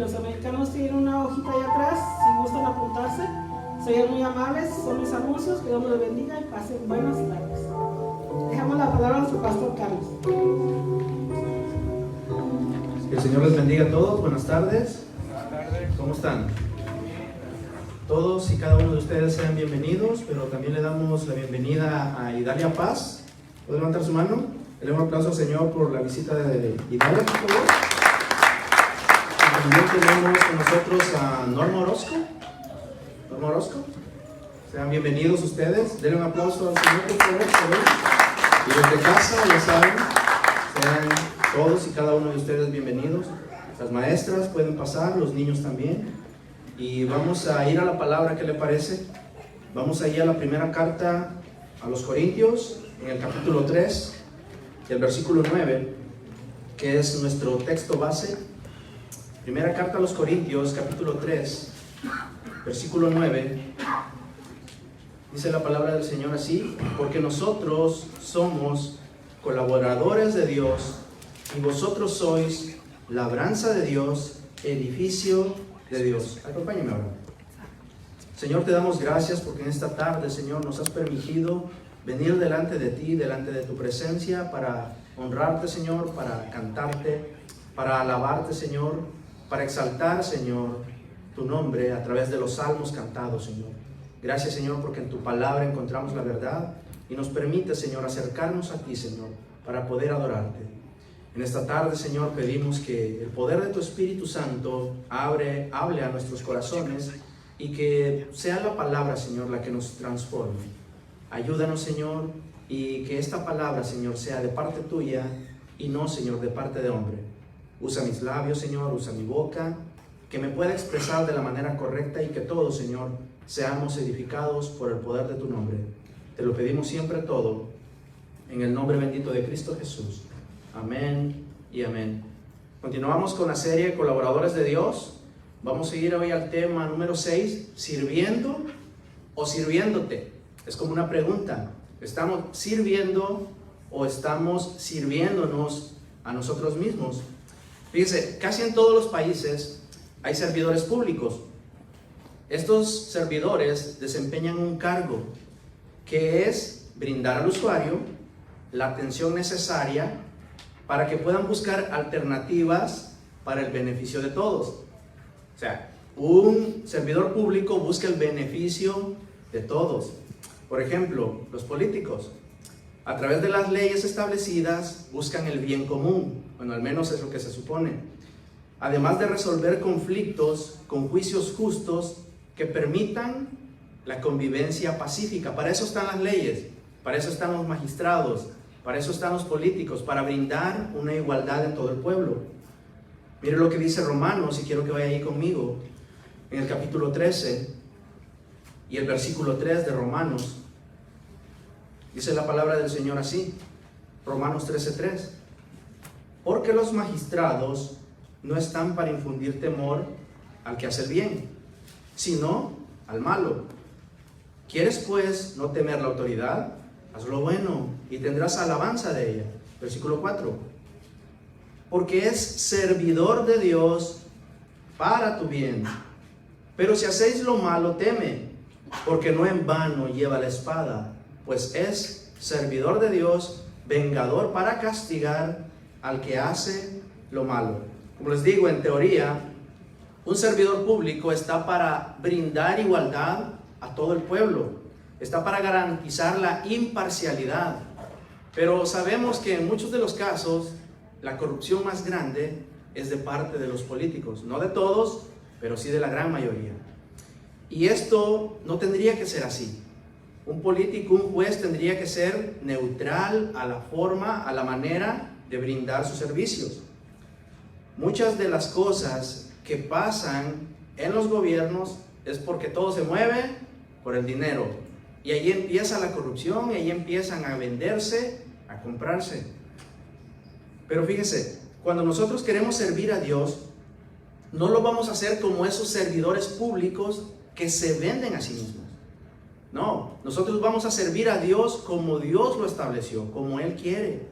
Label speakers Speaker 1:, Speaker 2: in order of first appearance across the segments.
Speaker 1: Los americanos tienen una hojita ahí atrás, si gustan apuntarse. Sean muy amables, son mis anuncios, que Dios me los bendiga y pasen buenas tardes. Dejamos la palabra a nuestro pastor Carlos.
Speaker 2: Que el Señor les bendiga a todos, buenas tardes. ¿Cómo están? Todos y cada uno de ustedes sean bienvenidos, pero también le damos la bienvenida a Idalia Paz. ¿Puede levantar su mano? Le damos un aplauso al Señor por la visita de Idalia, por favor. También tenemos con nosotros a Norma Orozco. Norma Orozco, sean bienvenidos ustedes. Denle un aplauso al Señor, por favor. Y desde casa, ya saben, sean todos y cada uno de ustedes bienvenidos. Las maestras pueden pasar, los niños también. Y vamos a ir a la palabra, ¿qué le parece? Vamos a ir a la primera carta a los Corintios, en el capítulo 3, el versículo 9, que es nuestro texto base. Primera carta a los Corintios, capítulo 3, versículo 9, dice la palabra del Señor así: porque nosotros somos colaboradores de Dios y vosotros sois labranza de Dios, edificio de Dios. Acompáñame ahora. Señor, te damos gracias porque en esta tarde, Señor, nos has permitido venir delante de ti, delante de tu presencia, para honrarte, Señor, para cantarte, para alabarte, Señor, para exaltar, Señor, tu nombre a través de los salmos cantados, Señor. Gracias, Señor, porque en tu palabra encontramos la verdad y nos permite, Señor, acercarnos a ti, Señor, para poder adorarte. En esta tarde, Señor, pedimos que el poder de tu Espíritu Santo hable a nuestros corazones y que sea la palabra, Señor, la que nos transforme. Ayúdanos, Señor, y que esta palabra, Señor, sea de parte tuya y no, Señor, de parte de hombre. Usa mis labios, Señor, usa mi boca, que me pueda expresar de la manera correcta y que todos, Señor, seamos edificados por el poder de tu nombre. Te lo pedimos siempre todo, en el nombre bendito de Cristo Jesús. Amén y amén. Continuamos con la serie Colaboradores de Dios. Vamos a ir hoy al tema número 6, sirviendo o sirviéndote. Es como una pregunta. ¿Estamos sirviendo o estamos sirviéndonos a nosotros mismos? Fíjense, casi en todos los países hay servidores públicos. Estos servidores desempeñan un cargo que es brindar al usuario la atención necesaria para que puedan buscar alternativas para el beneficio de todos. O sea, un servidor público busca el beneficio de todos. Por ejemplo, los políticos, a través de las leyes establecidas, buscan el bien común. Bueno, al menos es lo que se supone. Además de resolver conflictos con juicios justos que permitan la convivencia pacífica. Para eso están las leyes, para eso están los magistrados, para eso están los políticos, para brindar una igualdad en todo el pueblo. Mire lo que dice Romanos, y quiero que vaya ahí conmigo, en el capítulo 13 y el versículo 3 de Romanos. Dice la palabra del Señor así, Romanos 13:3. Porque los magistrados no están para infundir temor al que hace el bien, sino al malo. ¿Quieres pues no temer la autoridad? Haz lo bueno y tendrás alabanza de ella. Versículo 4. Porque es servidor de Dios para tu bien. Pero si hacéis lo malo, teme, porque no en vano lleva la espada, pues es servidor de Dios, vengador para castigar al que hace lo malo. Como les digo, en teoría, un servidor público está para brindar igualdad a todo el pueblo, está para garantizar la imparcialidad. Pero sabemos que en muchos de los casos, la corrupción más grande es de parte de los políticos, no de todos, pero sí de la gran mayoría. Y esto no tendría que ser así. Un político, un juez tendría que ser neutral a la forma, a la manera de brindar sus servicios. Muchas de las cosas que pasan en los gobiernos es porque todo se mueve por el dinero. Y ahí empieza la corrupción, y ahí empiezan a venderse, a comprarse. Pero fíjese, cuando nosotros queremos servir a Dios, no lo vamos a hacer como esos servidores públicos que se venden a sí mismos. No, nosotros vamos a servir a Dios como Dios lo estableció, como Él quiere.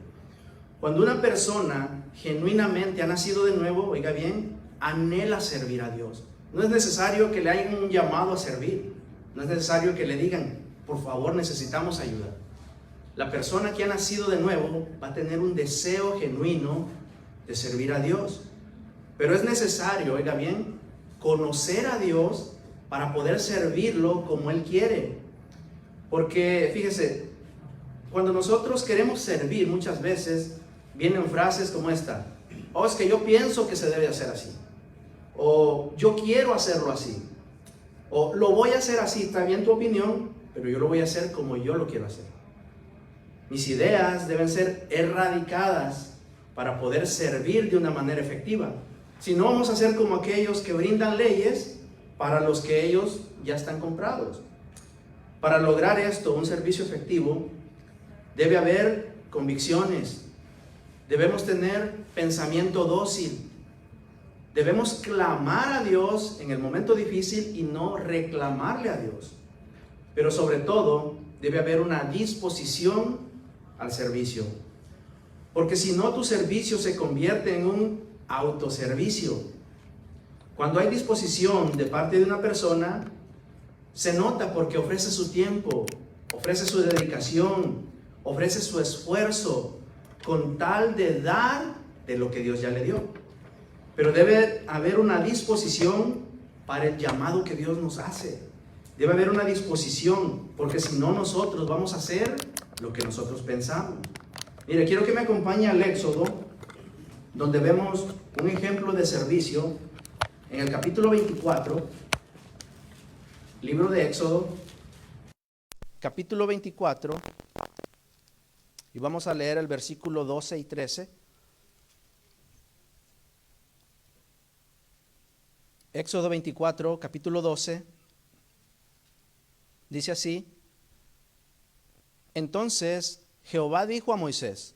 Speaker 2: Cuando una persona genuinamente ha nacido de nuevo, oiga bien, anhela servir a Dios. No es necesario que le hagan un llamado a servir. No es necesario que le digan, por favor, necesitamos ayuda. La persona que ha nacido de nuevo va a tener un deseo genuino de servir a Dios. Pero es necesario, oiga bien, conocer a Dios para poder servirlo como Él quiere. Porque, fíjese, cuando nosotros queremos servir, muchas veces vienen frases como esta: oh, es que yo pienso que se debe hacer así, o yo quiero hacerlo así, o lo voy a hacer así. Está bien tu opinión, pero yo lo voy a hacer como yo lo quiero hacer. Mis ideas deben ser erradicadas para poder servir de una manera efectiva. Si no, vamos a ser como aquellos que brindan leyes para los que ellos ya están comprados. Para lograr esto, un servicio efectivo, debe haber convicciones. Debemos tener pensamiento dócil. Debemos clamar a Dios en el momento difícil y no reclamarle a Dios. Pero sobre todo, debe haber una disposición al servicio. Porque si no, tu servicio se convierte en un autoservicio. Cuando hay disposición de parte de una persona, se nota porque ofrece su tiempo, ofrece su dedicación, ofrece su esfuerzo, con tal de dar de lo que Dios ya le dio. Pero debe haber una disposición para el llamado que Dios nos hace. Debe haber una disposición, porque si no, nosotros vamos a hacer lo que nosotros pensamos. Mire, quiero que me acompañe al Éxodo, donde vemos un ejemplo de servicio en el capítulo 24, libro de Éxodo, capítulo 24, y vamos a leer el versículo 12 y 13. Éxodo 24, capítulo 12, dice así: entonces Jehová dijo a Moisés: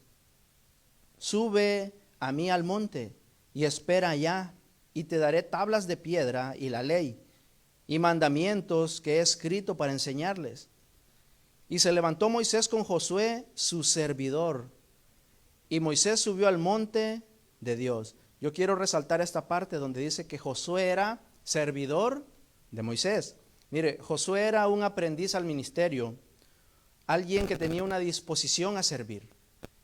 Speaker 2: sube a mí al monte y espera allá, y te daré tablas de piedra y la ley y mandamientos que he escrito para enseñarles. Y se levantó Moisés con Josué su servidor, y Moisés subió al monte de Dios. Yo quiero resaltar esta parte donde dice que Josué era servidor de Moisés. Mire, Josué era un aprendiz al ministerio, alguien que tenía una disposición a servir.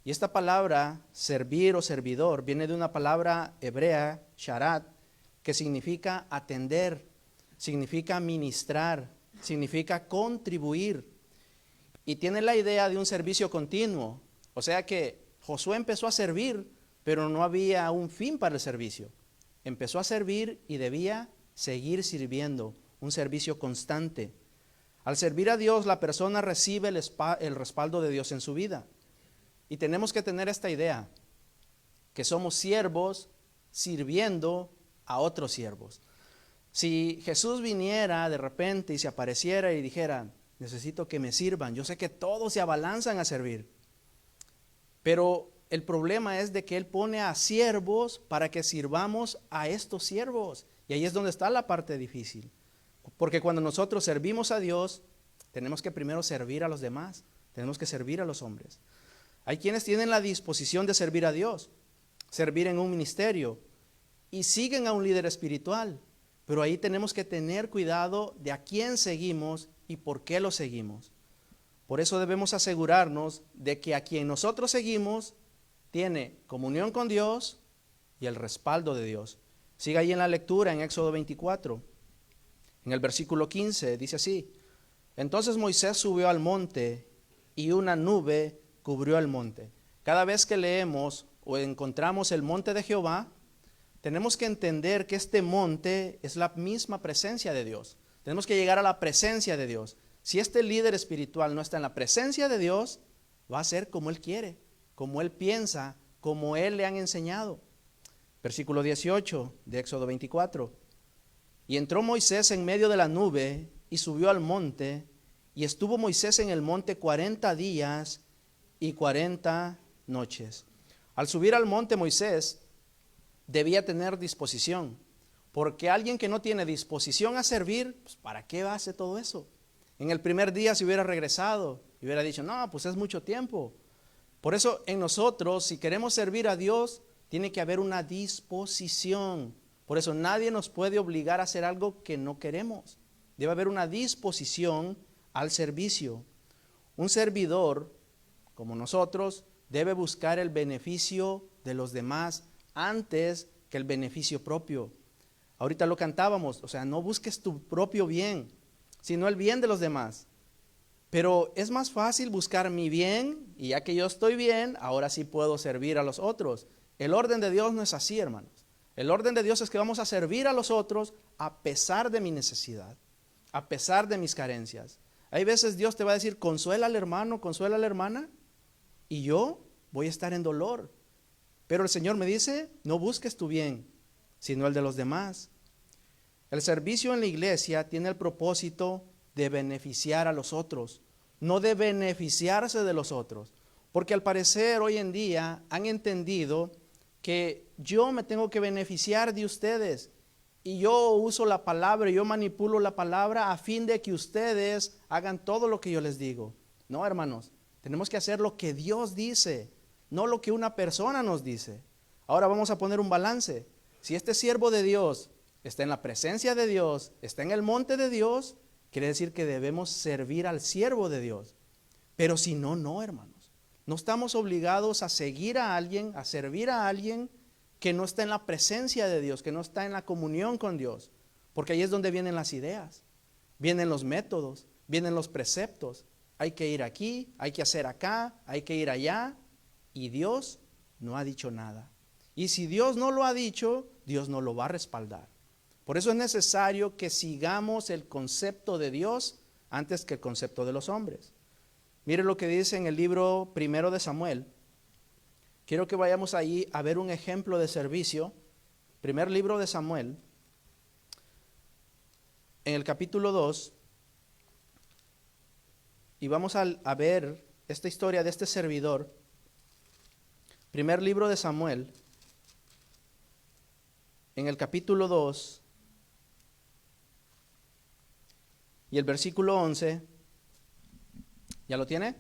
Speaker 2: Y esta palabra, servir o servidor, viene de una palabra hebrea, sharat, que significa atender, significa ministrar, significa contribuir. Y tiene la idea de un servicio continuo. O sea que Josué empezó a servir, pero no había un fin para el servicio. Empezó a servir y debía seguir sirviendo, un servicio constante. Al servir a Dios, la persona recibe el respaldo de Dios en su vida. Y tenemos que tener esta idea, que somos siervos sirviendo a otros siervos. Si Jesús viniera de repente y se apareciera y dijera: necesito que me sirvan, yo sé que todos se abalanzan a servir, pero el problema es de que Él pone a siervos para que sirvamos a estos siervos. Y ahí es donde está la parte difícil. Porque cuando nosotros servimos a Dios, tenemos que primero servir a los demás, tenemos que servir a los hombres. Hay quienes tienen la disposición de servir a Dios, servir en un ministerio, y siguen a un líder espiritual, pero ahí tenemos que tener cuidado de a quién seguimos y por qué lo seguimos. Por eso debemos asegurarnos de que a quien nosotros seguimos tiene comunión con Dios y el respaldo de Dios. Siga ahí en la lectura en Éxodo 24. En el versículo 15 dice así: entonces Moisés subió al monte y una nube cubrió el monte. Cada vez que leemos o encontramos el monte de Jehová, tenemos que entender que este monte es la misma presencia de Dios. Tenemos que llegar a la presencia de Dios. Si este líder espiritual no está en la presencia de Dios, va a ser como él quiere, como él piensa, como él le han enseñado. Versículo 18 de Éxodo 24. Y entró Moisés en medio de la nube y subió al monte, y estuvo Moisés en el monte 40 días y 40 noches. Al subir al monte, Moisés debía tener disposición, porque alguien que no tiene disposición a servir, pues ¿para qué hace todo eso? En el primer día se hubiera regresado y hubiera dicho: no, pues es mucho tiempo. Por eso en nosotros, si queremos servir a Dios, tiene que haber una disposición
Speaker 3: Por eso nadie nos puede obligar a hacer algo que no queremos. Debe haber una disposición al servicio. Un servidor, como nosotros, debe buscar el beneficio de los demás antes que el beneficio propio. Ahorita lo cantábamos, o sea, no busques tu propio bien, sino el bien de los demás. Pero es más fácil buscar mi bien, y ya que yo estoy bien, ahora sí puedo servir a los otros. El orden de Dios no es así, hermanos. El orden de Dios es que vamos a servir a los otros a pesar de mi necesidad, a pesar de mis carencias. Hay veces Dios te va a decir, consuela al hermano, consuela a la hermana, y yo voy a estar en dolor. Pero el Señor me dice, no busques tu bien, sino el de los demás. El servicio en la iglesia tiene el propósito de beneficiar a los otros, no de beneficiarse de los otros. Porque al parecer hoy en día han entendido que yo me tengo que beneficiar de ustedes y yo uso la palabra, yo manipulo la palabra a fin de que ustedes hagan todo lo que yo les digo. No, hermanos, tenemos que hacer lo que Dios dice, no lo que una persona nos dice. Ahora vamos a poner un balance. Si este siervo de Dios está en la presencia de Dios, está en el monte de Dios, quiere decir que debemos servir al siervo de Dios. Pero si no, no, hermanos. No estamos obligados a seguir a alguien, a servir a alguien que no está en la presencia de Dios, que no está en la comunión con Dios. Porque ahí es donde vienen las ideas, vienen los métodos, vienen los preceptos. Hay que ir aquí, hay que hacer acá, hay que ir allá. Y Dios no ha dicho nada. Y si Dios no lo ha dicho, Dios no lo va a respaldar. Por eso es necesario que sigamos el concepto de Dios antes que el concepto de los hombres. Mire lo que dice en el libro primero de Samuel. Quiero que vayamos ahí a ver un ejemplo de servicio. Primer libro de Samuel, en el capítulo 2. Y vamos a ver esta historia de este servidor. Primer libro de Samuel, en el capítulo 2. Y el versículo 11. ¿Ya lo tiene?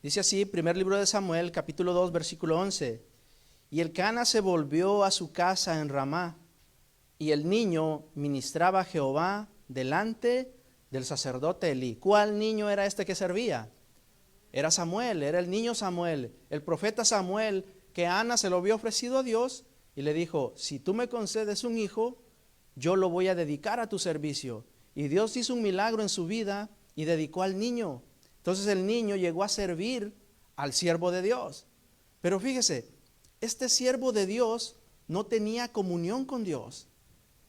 Speaker 3: Dice así, primer libro de Samuel, capítulo 2, versículo 11. Y Elcana se volvió a su casa en Ramá, y el niño ministraba a Jehová delante del sacerdote Elí. ¿Cuál niño era este que servía? Era Samuel, era el niño Samuel, el profeta Samuel, que Ana se lo había ofrecido a Dios, y le dijo, si tú me concedes un hijo, yo lo voy a dedicar a tu servicio. Y Dios hizo un milagro en su vida, y dedicó al niño. Entonces el niño llegó a servir al siervo de Dios. Pero fíjese, este siervo de Dios no tenía comunión con Dios.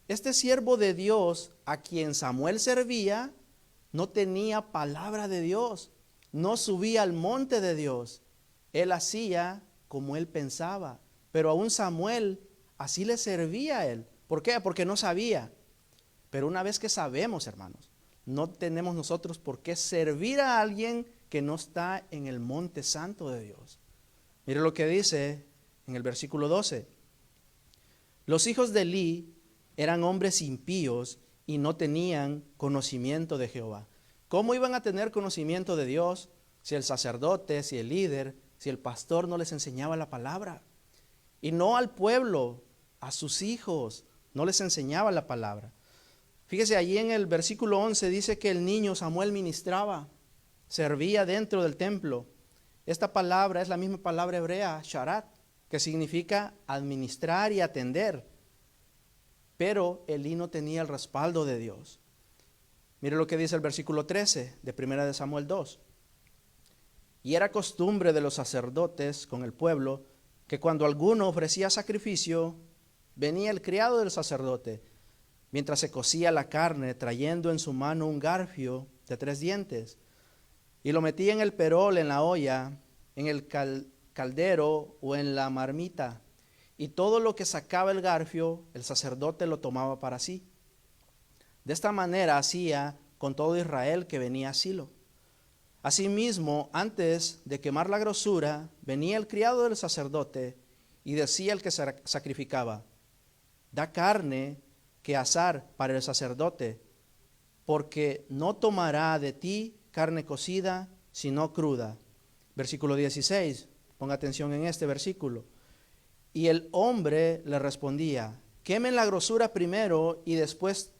Speaker 3: Este siervo de Dios a quien Samuel servía no tenía palabra de Dios. No subía al monte de Dios. Él hacía como él pensaba. Pero aún Samuel así le servía a él. ¿Por qué? Porque no sabía. Pero una vez que sabemos, hermanos, no tenemos nosotros por qué servir a alguien que no está en el monte santo de Dios. Mire lo que dice en el versículo 12. Los hijos de Elí eran hombres impíos y no tenían conocimiento de Jehová. ¿Cómo iban a tener conocimiento de Dios si el sacerdote, si el líder, si el pastor no les enseñaba la palabra? Y no al pueblo, a sus hijos, no les enseñaba la palabra. Fíjese, allí en el versículo 11 dice que el niño Samuel ministraba, servía dentro del templo. Esta palabra es la misma palabra hebrea, sharat, que significa administrar y atender. Pero Elí no tenía el respaldo de Dios. Mire lo que dice el versículo 13 de 1 de Samuel 2. Y era costumbre de los sacerdotes con el pueblo que cuando alguno ofrecía sacrificio, venía el criado del sacerdote, mientras se cocía la carne, trayendo en su mano un garfio de 3 dientes, y lo metía en el perol, en la olla, en el caldero o en la marmita, y todo lo que sacaba el garfio, el sacerdote lo tomaba para sí. De esta manera hacía con todo Israel que venía a Silo. Asimismo, antes de quemar la grosura, venía el criado del sacerdote y decía el que sacrificaba, da carne que asar para el sacerdote, porque no tomará de ti carne cocida, sino cruda. Versículo 16, ponga atención en este versículo. Y el hombre le respondía, quemen la grosura primero y después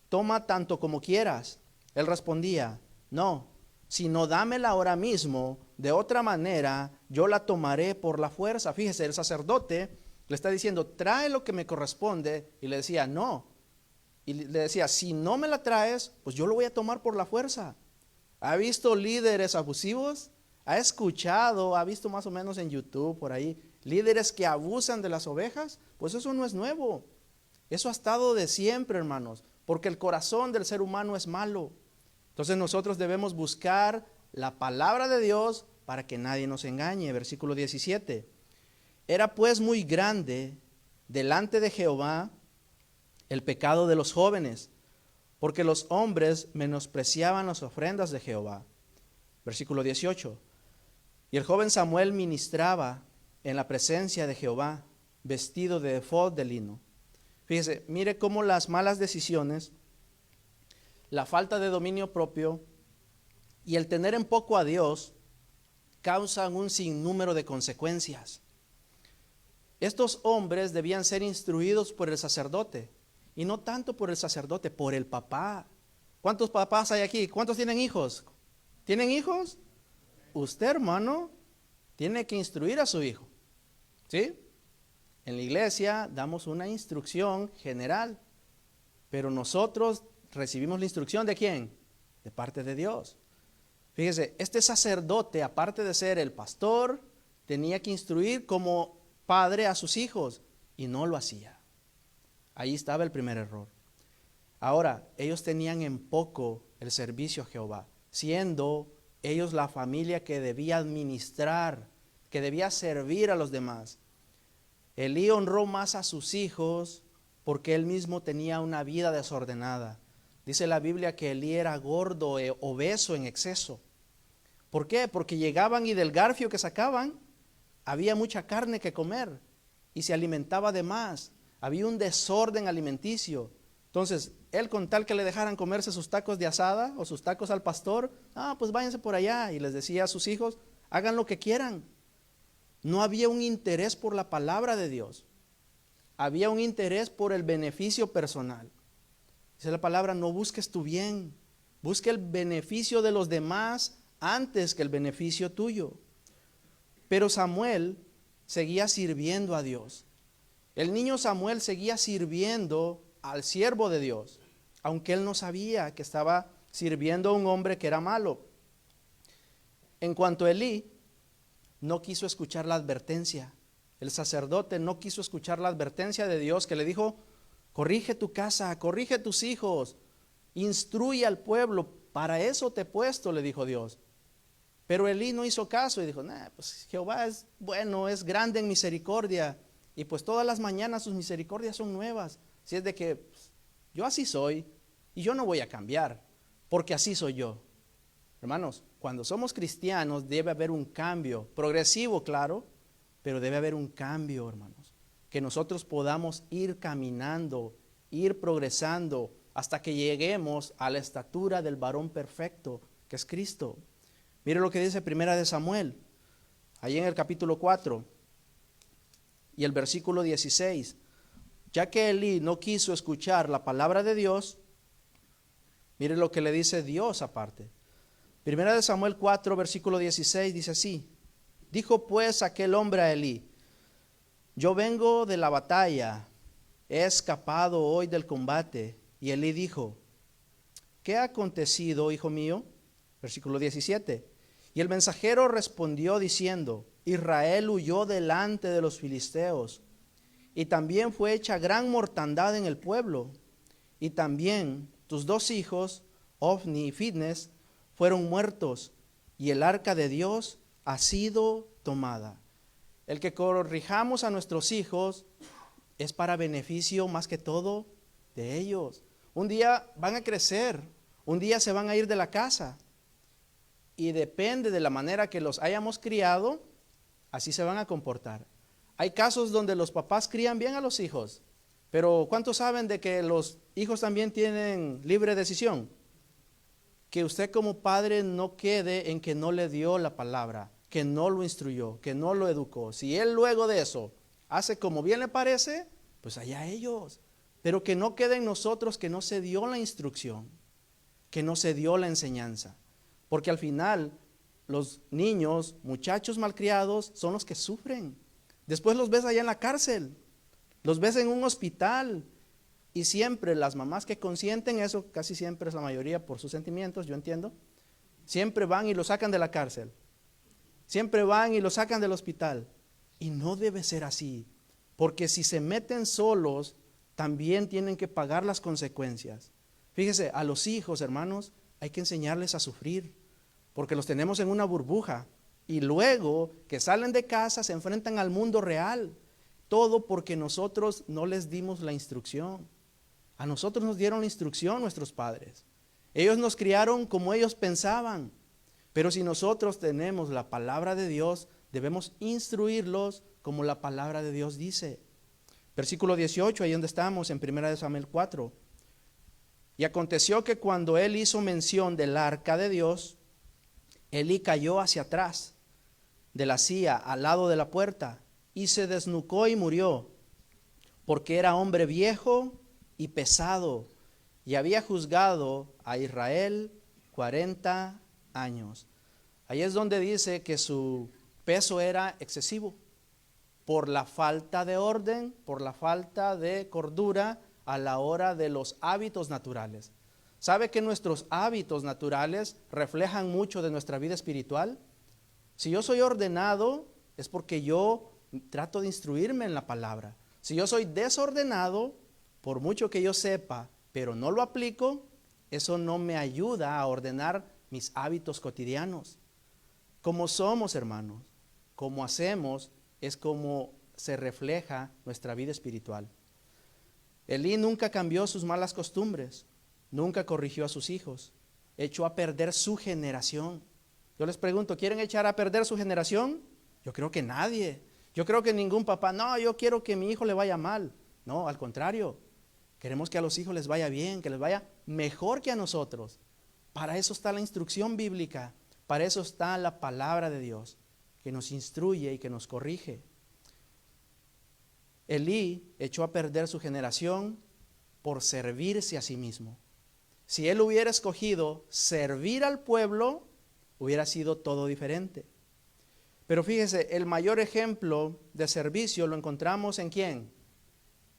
Speaker 3: toma tanto como quieras. Él respondía, no, sino dámela ahora mismo, de otra manera yo la tomaré por la fuerza. Fíjese, el sacerdote le está diciendo, trae lo que me corresponde, y le decía, no. Y le decía, si no me la traes, pues yo lo voy a tomar por la fuerza. ¿Ha visto líderes abusivos? ¿Ha escuchado, ha visto más o menos en YouTube por ahí, líderes que abusan de las ovejas? Pues eso no es nuevo. Eso ha estado de siempre, hermanos, porque el corazón del ser humano es malo. Entonces nosotros debemos buscar la palabra de Dios para que nadie nos engañe. Versículo 17. Era pues muy grande delante de Jehová el pecado de los jóvenes, porque los hombres menospreciaban las ofrendas de Jehová. Versículo 18. Y el joven Samuel ministraba en la presencia de Jehová, vestido de efod de lino. Fíjese, mire cómo las malas decisiones, la falta de dominio propio y el tener en poco a Dios causan un sinnúmero de consecuencias. Estos hombres debían ser instruidos por el sacerdote, y no tanto por el sacerdote, por el papá. ¿Cuántos papás hay aquí? ¿Cuántos tienen hijos? ¿Tienen hijos? Usted, hermano, tiene que instruir a su hijo, ¿sí? En la iglesia damos una instrucción general, pero nosotros recibimos la instrucción ¿de quién? De parte de Dios. Fíjese, este sacerdote, aparte de ser el pastor, tenía que instruir como padre a sus hijos, y no lo hacía. Ahí estaba el primer error. Ahora, ellos tenían en poco el servicio a Jehová, siendo ellos la familia que debía administrar, que debía servir a los demás. Elí honró más a sus hijos porque él mismo tenía una vida desordenada. Dice la Biblia que Elí era gordo, obeso en exceso. ¿Por qué? Porque llegaban y del garfio que sacaban había mucha carne que comer y se alimentaba de más. Había un desorden alimenticio. Entonces, él con tal que le dejaran comerse sus tacos de asada o sus tacos al pastor, pues váyanse por allá. Y les decía a sus hijos, hagan lo que quieran. No había un interés por la palabra de Dios. Había un interés por el beneficio personal. Dice la palabra, no busques tu bien. Busque el beneficio de los demás antes que el beneficio tuyo. Pero Samuel seguía sirviendo a Dios. El niño Samuel seguía sirviendo al siervo de Dios, aunque él no sabía que estaba sirviendo a un hombre que era malo. En cuanto a Elí, no quiso escuchar la advertencia. El sacerdote no quiso escuchar la advertencia de Dios que le dijo, corrige tu casa, corrige tus hijos, instruye al pueblo, para eso te he puesto, le dijo Dios. Pero Elí no hizo caso y dijo, pues Jehová es bueno, es grande en misericordia, y pues todas las mañanas sus misericordias son nuevas. Si es de que pues, yo así soy y yo no voy a cambiar, porque así soy yo. Hermanos, cuando somos cristianos debe haber un cambio, progresivo, claro, pero debe haber un cambio, hermanos, que nosotros podamos ir caminando, ir progresando, hasta que lleguemos a la estatura del varón perfecto, que es Cristo. Mire lo que dice Primera de Samuel, ahí en el capítulo 4 y el versículo 16. Ya que Elí no quiso escuchar la palabra de Dios, mire lo que le dice Dios aparte. Primera de Samuel 4, versículo 16 dice así: dijo pues aquel hombre a Elí: yo vengo de la batalla, he escapado hoy del combate. Y Elí dijo: ¿qué ha acontecido, hijo mío? Versículo 17. Y el mensajero respondió diciendo: Israel huyó delante de los filisteos, y también fue hecha gran mortandad en el pueblo, y también tus dos hijos, Ofni y Fitnes, fueron muertos, y el arca de Dios ha sido tomada. El que corrijamos a nuestros hijos es para beneficio más que todo de ellos. Un día van a crecer, un día se van a ir de la casa, y depende de la manera que los hayamos criado, así se van a comportar. Hay casos donde los papás crían bien a los hijos, pero ¿cuántos saben de que los hijos también tienen libre decisión? Que usted como padre no quede en que no le dio la palabra, que no lo instruyó, que no lo educó. Si él luego de eso hace como bien le parece, pues allá ellos. Pero que no quede en nosotros que no se dio la instrucción, que no se dio la enseñanza. Porque al final los niños, muchachos malcriados, son los que sufren. Después los ves allá en la cárcel, los ves en un hospital. Y siempre las mamás que consienten eso, casi siempre es la mayoría por sus sentimientos, yo entiendo, siempre van y lo sacan de la cárcel. Siempre van y lo sacan del hospital. Y no debe ser así, porque si se meten solos, también tienen que pagar las consecuencias. Fíjese, a los hijos, hermanos, hay que enseñarles a sufrir, porque los tenemos en una burbuja. Y luego que salen de casa se enfrentan al mundo real. Todo porque nosotros no les dimos la instrucción. A nosotros nos dieron la instrucción nuestros padres. Ellos nos criaron como ellos pensaban. Pero si nosotros tenemos la palabra de Dios, debemos instruirlos como la palabra de Dios dice. Versículo 18, ahí donde estamos, en 1 Samuel 4. Y aconteció que cuando él hizo mención del arca de Dios, Elí cayó hacia atrás de la silla, al lado de la puerta, y se desnucó y murió, porque era hombre viejo y pesado, y había juzgado a Israel 40 años. Ahí es donde dice que su peso era excesivo, por la falta de orden, por la falta de cordura a la hora de los hábitos naturales. ¿Sabe que nuestros hábitos naturales reflejan mucho de nuestra vida espiritual? Si yo soy ordenado, es porque yo trato de instruirme en la palabra. Si yo soy desordenado, por mucho que yo sepa, pero no lo aplico, eso no me ayuda a ordenar mis hábitos cotidianos. Como somos, hermanos, como hacemos, es como se refleja nuestra vida espiritual. Elí nunca cambió sus malas costumbres, nunca corrigió a sus hijos, echó a perder su generación. Yo les pregunto, ¿quieren echar a perder su generación? Yo creo que nadie. Yo creo que ningún papá, no, yo quiero que a mi hijo le vaya mal. No, al contrario, queremos que a los hijos les vaya bien, que les vaya mejor que a nosotros. Para eso está la instrucción bíblica, para eso está la palabra de Dios, que nos instruye y que nos corrige. Elí echó a perder su generación por servirse a sí mismo. Si él hubiera escogido servir al pueblo, hubiera sido todo diferente. Pero fíjese, el mayor ejemplo de servicio lo encontramos ¿en quién?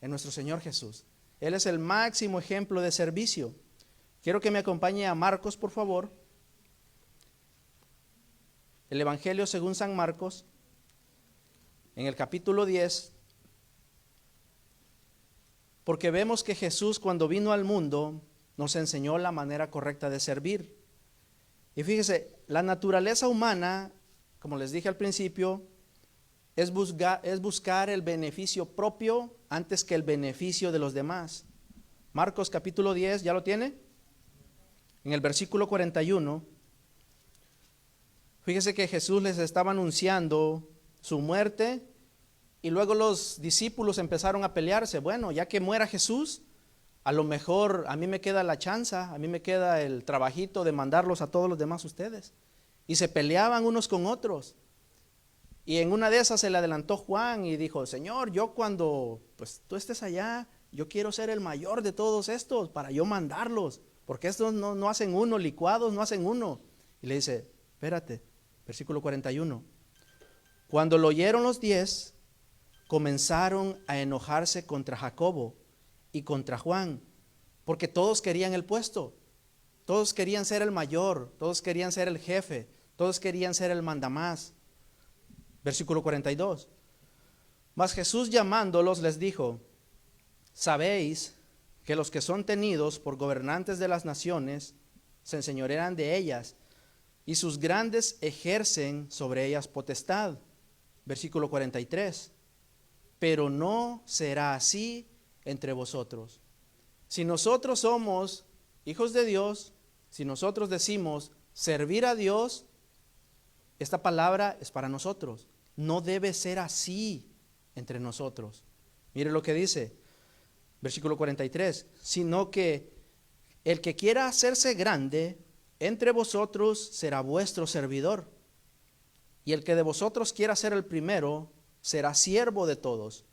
Speaker 3: En nuestro Señor Jesús. Él es el máximo ejemplo de servicio. Quiero que me acompañe a Marcos, por favor. El Evangelio según San Marcos, en el capítulo 10, porque vemos que Jesús cuando vino al mundo nos enseñó la manera correcta de servir. Y fíjese, la naturaleza humana, como les dije al principio, es buscar el beneficio propio antes que el beneficio de los demás. Marcos capítulo 10, ¿ya lo tiene? En el versículo 41, fíjese que Jesús les estaba anunciando su muerte y luego los discípulos empezaron a pelearse. Bueno, ya que muera Jesús, a lo mejor a mí me queda la chanza, a mí me queda el trabajito de mandarlos a todos los demás ustedes. Y se peleaban unos con otros. Y en una de esas se le adelantó Juan y dijo, Señor, yo cuando pues tú estés allá, yo quiero ser el mayor de todos estos para yo mandarlos, porque estos no hacen uno, licuados no hacen uno. Y le dice, espérate, versículo 41. Cuando lo oyeron los 10, comenzaron a enojarse contra Jacobo y contra Juan, porque todos querían el puesto, todos querían ser el mayor, todos querían ser el jefe, todos querían ser el mandamás. Versículo 42. Mas Jesús llamándolos les dijo, sabéis que los que son tenidos por gobernantes de las naciones se enseñorean de ellas, y sus grandes ejercen sobre ellas potestad. Versículo 43. Pero no será así entre vosotros. Si nosotros somos hijos de Dios, si nosotros decimos servir a Dios, esta palabra es para nosotros. No debe ser así entre nosotros. Mire lo que dice, versículo 43, sino que el que quiera hacerse grande entre vosotros será vuestro servidor, y el que de vosotros quiera ser el primero será siervo de todos,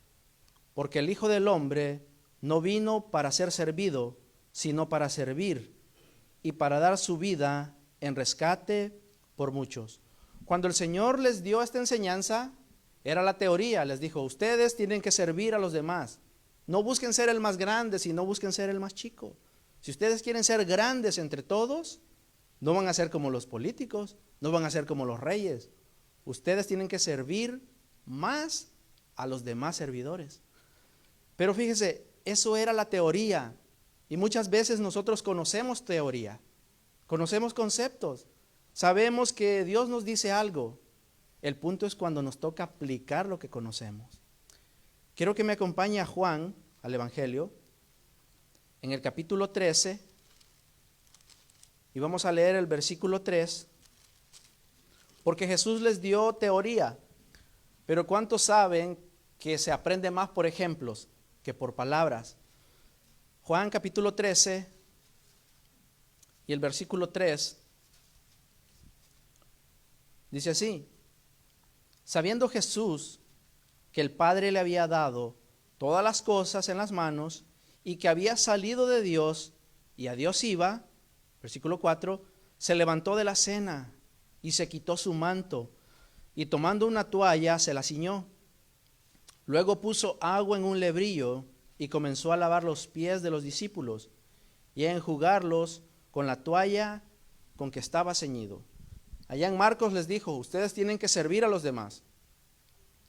Speaker 3: porque el Hijo del Hombre no vino para ser servido, sino para servir y para dar su vida en rescate por muchos. Cuando el Señor les dio esta enseñanza, era la teoría, les dijo, ustedes tienen que servir a los demás. No busquen ser el más grande, sino busquen ser el más chico. Si ustedes quieren ser grandes entre todos, no van a ser como los políticos, no van a ser como los reyes. Ustedes tienen que servir más a los demás servidores. Pero fíjese, eso era la teoría. Y muchas veces nosotros conocemos teoría, conocemos conceptos, sabemos que Dios nos dice algo. El punto es cuando nos toca aplicar lo que conocemos. Quiero que me acompañe a Juan, al Evangelio, en el capítulo 13, y vamos a leer el versículo 3, porque Jesús les dio teoría, pero ¿cuántos saben que se aprende más por ejemplos que por palabras? Juan capítulo 13 y el versículo 3 dice así: sabiendo Jesús que el Padre le había dado todas las cosas en las manos y que había salido de Dios y a Dios iba, versículo 4, se levantó de la cena y se quitó su manto y tomando una toalla se la ciñó. Luego puso agua en un lebrillo y comenzó a lavar los pies de los discípulos y a enjugarlos con la toalla con que estaba ceñido. Allá en Marcos les dijo, ustedes tienen que servir a los demás.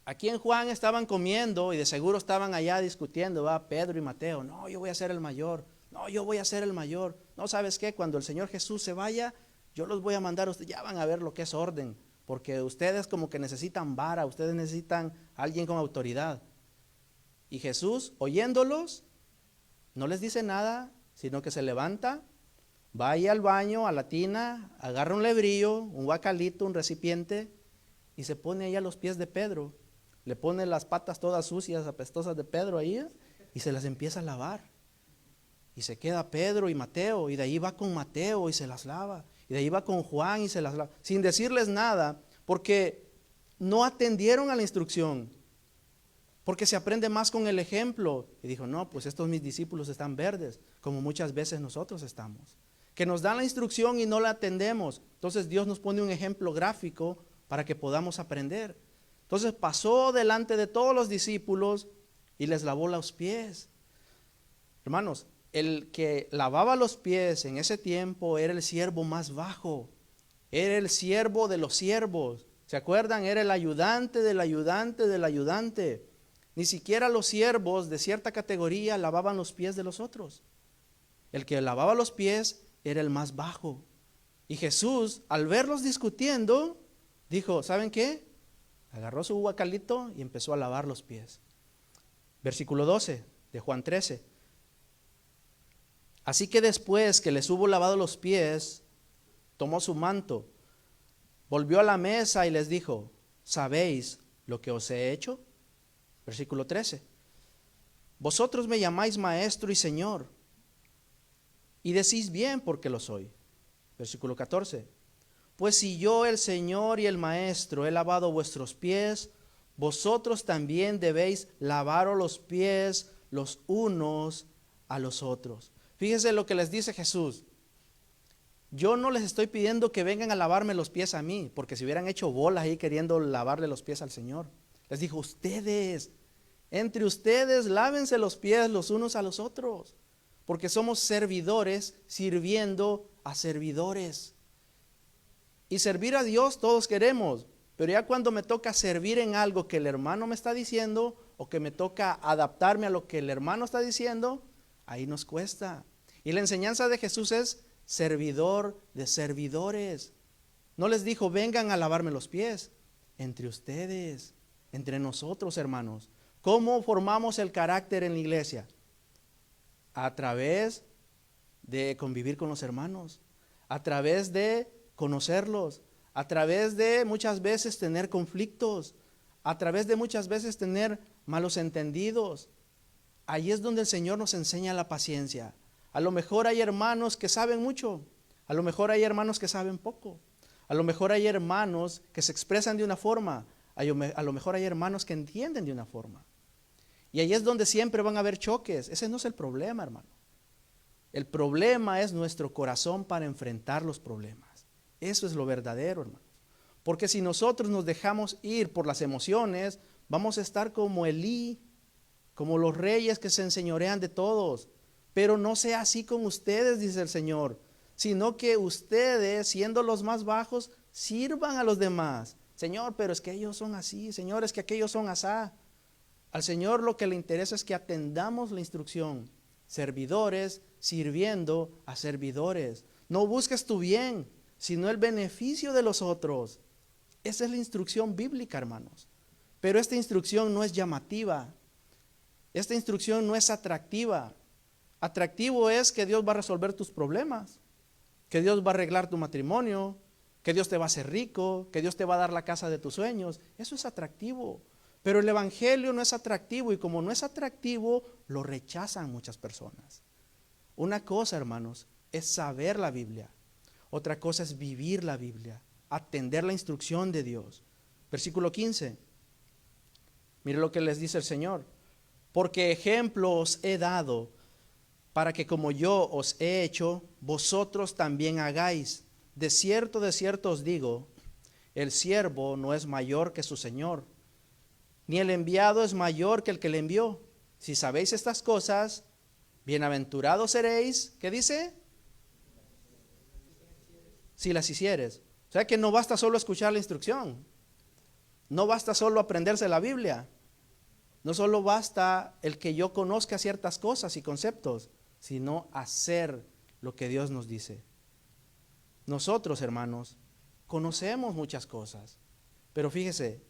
Speaker 3: Aquí en Juan estaban comiendo y de seguro estaban allá discutiendo, Pedro y Mateo, no, yo voy a ser el mayor, no, yo voy a ser el mayor. No, ¿sabes qué? Cuando el Señor Jesús se vaya, yo los voy a mandar a ustedes, ya van a ver lo que es orden, porque ustedes como que necesitan vara, ustedes necesitan a alguien con autoridad. Y Jesús, oyéndolos, no les dice nada, sino que se levanta, va ahí al baño, a la tina, agarra un lebrillo, un guacalito, un recipiente, y se pone ahí a los pies de Pedro. Le pone las patas todas sucias, apestosas de Pedro ahí, y se las empieza a lavar. Y se queda Pedro y Mateo, y de ahí va con Mateo y se las lava. Y de ahí va con Juan y se las lava, sin decirles nada, porque no atendieron a la instrucción. Porque se aprende más con el ejemplo. Y dijo, no, pues estos mis discípulos están verdes, como muchas veces nosotros estamos. Que nos dan la instrucción y no la atendemos. Entonces Dios nos pone un ejemplo gráfico para que podamos aprender. Entonces pasó delante de todos los discípulos y les lavó los pies. Hermanos, el que lavaba los pies en ese tiempo era el siervo más bajo. Era el siervo de los siervos. ¿Se acuerdan? Era el ayudante del ayudante del ayudante. Ni siquiera los siervos de cierta categoría lavaban los pies de los otros. El que lavaba los pies era el más bajo. Y Jesús, al verlos discutiendo, dijo, ¿saben qué? Agarró su guacalito y empezó a lavar los pies. Versículo 12 de Juan 13. Así que después que les hubo lavado los pies, tomó su manto, volvió a la mesa y les dijo, ¿sabéis lo que os he hecho? Versículo 13. Vosotros me llamáis maestro y señor, y decís bien porque lo soy. Versículo 14. Pues si yo, el Señor y el Maestro, he lavado vuestros pies, vosotros también debéis lavaros los pies los unos a los otros. Fíjense lo que les dice Jesús. Yo no les estoy pidiendo que vengan a lavarme los pies a mí, porque si hubieran hecho bolas ahí queriendo lavarle los pies al Señor. Les dijo, ustedes, entre ustedes lávense los pies los unos a los otros, porque somos servidores sirviendo a servidores. Y servir a Dios todos queremos, pero ya cuando me toca servir en algo que el hermano me está diciendo, o que me toca adaptarme a lo que el hermano está diciendo, ahí nos cuesta. Y la enseñanza de Jesús es servidor de servidores. No les dijo, vengan a lavarme los pies. Entre ustedes, entre nosotros, hermanos. ¿Cómo formamos el carácter en la iglesia? A través de convivir con los hermanos, a través de conocerlos, a través de muchas veces tener conflictos, a través de muchas veces tener malos entendidos. Ahí es donde el Señor nos enseña la paciencia. A lo mejor hay hermanos que saben mucho, a lo mejor hay hermanos que saben poco, a lo mejor hay hermanos que se expresan de una forma, A lo mejor hay hermanos que entienden de una forma. Y ahí es donde siempre van a haber choques. Ese no es el problema, hermano. El problema es nuestro corazón para enfrentar los problemas. Eso es lo verdadero, hermano. Porque si nosotros nos dejamos ir por las emociones, vamos a estar como Elí, como los reyes que se enseñorean de todos. Pero no sea así con ustedes, dice el Señor, sino que ustedes, siendo los más bajos, sirvan a los demás. Señor, pero es que ellos son así, Señor, es que aquellos son asá. Al Señor lo que le interesa es que atendamos la instrucción. Servidores sirviendo a servidores. No busques tu bien, sino el beneficio de los otros. Esa es la instrucción bíblica, hermanos. Pero esta instrucción no es llamativa. Esta instrucción no es atractiva. Atractivo es que Dios va a resolver tus problemas, que Dios va a arreglar tu matrimonio, que Dios te va a hacer rico, que Dios te va a dar la casa de tus sueños. Eso es atractivo. Pero el evangelio no es atractivo, y como no es atractivo, lo rechazan muchas personas. Una cosa, hermanos, es saber la Biblia. Otra cosa es vivir la Biblia, atender la instrucción de Dios. Versículo 15. Mire lo que les dice el Señor. Porque ejemplo os he dado, para que como yo os he hecho, vosotros también hagáis. De cierto os digo, el siervo no es mayor que su Señor, ni el enviado es mayor que el que le envió. Si sabéis estas cosas, bienaventurados seréis, ¿qué dice? Si las hicieres. O sea que no basta solo escuchar la instrucción, no basta solo aprenderse la Biblia, no solo basta el que yo conozca ciertas cosas y conceptos, sino hacer lo que Dios nos dice. Nosotros, hermanos, conocemos muchas cosas, pero fíjese,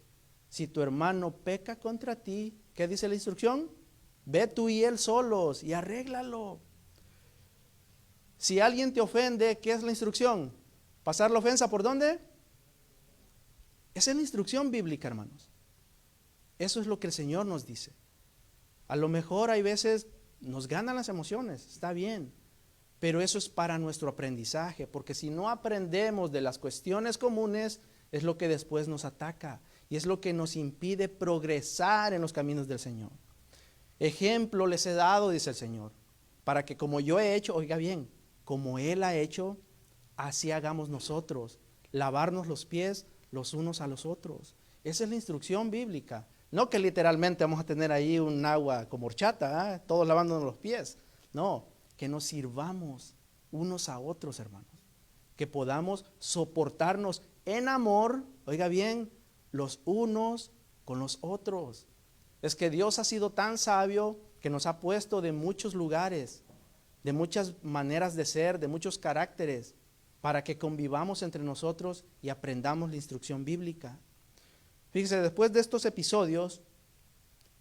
Speaker 3: si tu hermano peca contra ti, ¿qué dice la instrucción? Ve tú y él solos y arréglalo. Si alguien te ofende, ¿qué es la instrucción? ¿Pasar la ofensa por dónde? Esa es la instrucción bíblica, hermanos. Eso es lo que el Señor nos dice. A lo mejor hay veces nos ganan las emociones, está bien, pero eso es para nuestro aprendizaje, porque si no aprendemos de las cuestiones comunes, es lo que después nos ataca y es lo que nos impide progresar en los caminos del Señor. Ejemplo les he dado, dice el Señor, para que como yo he hecho, oiga bien, como Él ha hecho, así hagamos nosotros, lavarnos los pies los unos a los otros. Esa es la instrucción bíblica. No que literalmente vamos a tener ahí un agua como horchata, todos lavándonos los pies. No, que nos sirvamos unos a otros, hermanos. Que podamos soportarnos en amor, oiga bien, los unos con los otros. Es que Dios ha sido tan sabio que nos ha puesto de muchos lugares, de muchas maneras de ser, de muchos caracteres, para que convivamos entre nosotros y aprendamos la instrucción bíblica. Fíjese, después de estos episodios,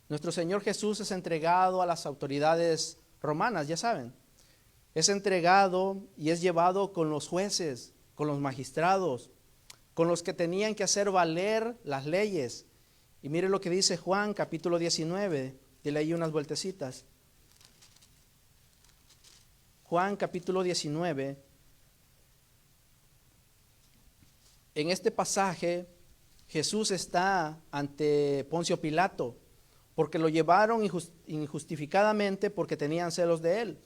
Speaker 3: nuestro Señor Jesús es entregado a las autoridades romanas, ya saben. Es entregado y es llevado con los jueces, con los magistrados, con los que tenían que hacer valer las leyes. Y mire lo que dice Juan capítulo 19, dile ahí unas vueltecitas. Juan capítulo 19. En este pasaje Jesús está ante Poncio Pilato, porque lo llevaron injustificadamente porque tenían celos de él.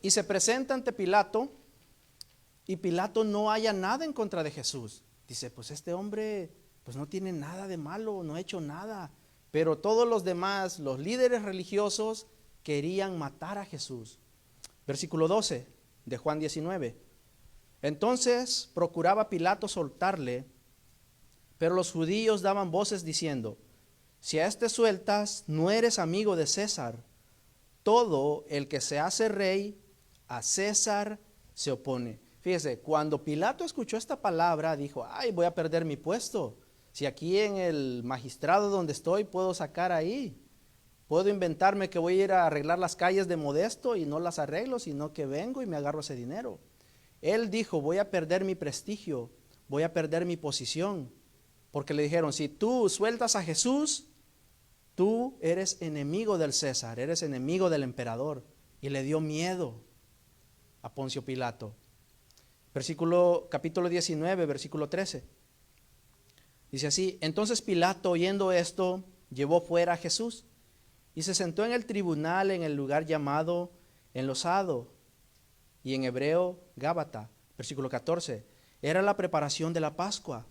Speaker 3: Y se presenta ante Pilato, y Pilato no halla nada en contra de Jesús. Dice, pues este hombre pues no tiene nada de malo, no ha hecho nada. Pero todos los demás, los líderes religiosos, querían matar a Jesús. Versículo 12 de Juan 19. Entonces procuraba Pilato soltarle, pero los judíos daban voces diciendo, si a este sueltas, no eres amigo de César. Todo el que se hace rey, a César se opone. Fíjese, cuando Pilato escuchó esta palabra, dijo, ay, voy a perder mi puesto. Si aquí en el magistrado donde estoy puedo sacar ahí. Puedo inventarme que voy a ir a arreglar las calles de Modesto y no las arreglo, sino que vengo y me agarro ese dinero. Él dijo, voy a perder mi prestigio, voy a perder mi posición. Porque le dijeron, si tú sueltas a Jesús, tú eres enemigo del César, eres enemigo del emperador. Y le dio miedo a Poncio Pilato. Capítulo 19, versículo 13. Dice así: entonces Pilato, oyendo esto, llevó fuera a Jesús y se sentó en el tribunal en el lugar llamado Enlosado, y en hebreo Gábata. Versículo 14. Era la preparación de la Pascua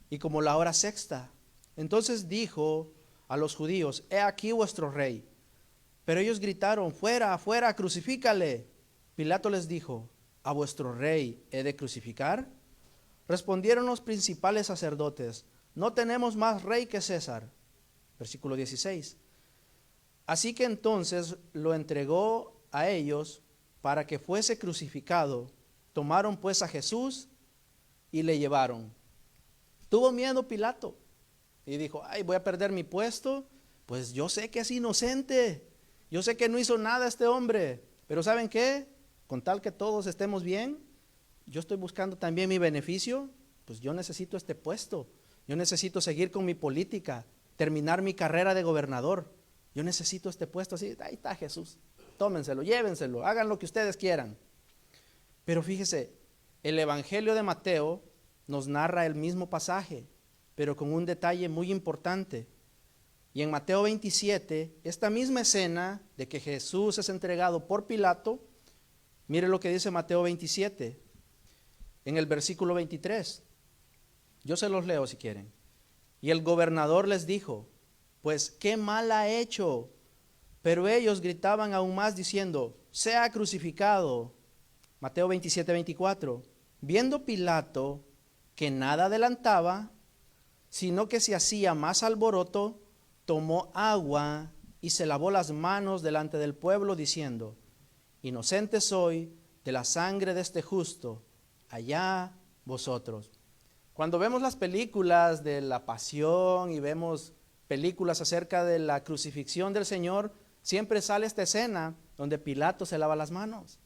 Speaker 3: y como la hora sexta. Entonces dijo a los judíos: he aquí vuestro rey. Pero ellos gritaron: fuera, fuera, crucifícale. Pilato les dijo: ¿a vuestro rey he de crucificar? Respondieron los principales sacerdotes: no tenemos más rey que César. Versículo 16. Así que entonces lo entregó a ellos para que fuese crucificado. Tomaron pues a Jesús y le llevaron. Tuvo miedo Pilato y dijo: ay, voy a perder mi puesto. Pues yo sé que es inocente, yo sé que no hizo nada este hombre, pero ¿saben qué? Con tal que todos estemos bien, yo estoy buscando también mi beneficio. Pues yo necesito este puesto, yo necesito seguir con mi política, terminar mi carrera de gobernador. Yo necesito este puesto. Así, ahí está Jesús, tómenselo, llévenselo, hagan lo que ustedes quieran. Pero fíjese, el Evangelio de Mateo nos narra el mismo pasaje, pero con un detalle muy importante. Y en Mateo 27, esta misma escena de que Jesús es entregado por Pilato, mire lo que dice Mateo 27, en el versículo 23. Yo se los leo si quieren. Y el gobernador les dijo: pues qué mal ha hecho. Pero ellos gritaban aún más diciendo: sea crucificado. Mateo 27, 24. Viendo Pilato que nada adelantaba, sino que se hacía más alboroto, tomó agua y se lavó las manos delante del pueblo, diciendo: inocente soy de la sangre de este justo, allá vosotros. Cuando vemos las películas de la pasión y vemos películas acerca de la crucifixión del Señor, siempre sale esta escena donde Pilato se lava las manos.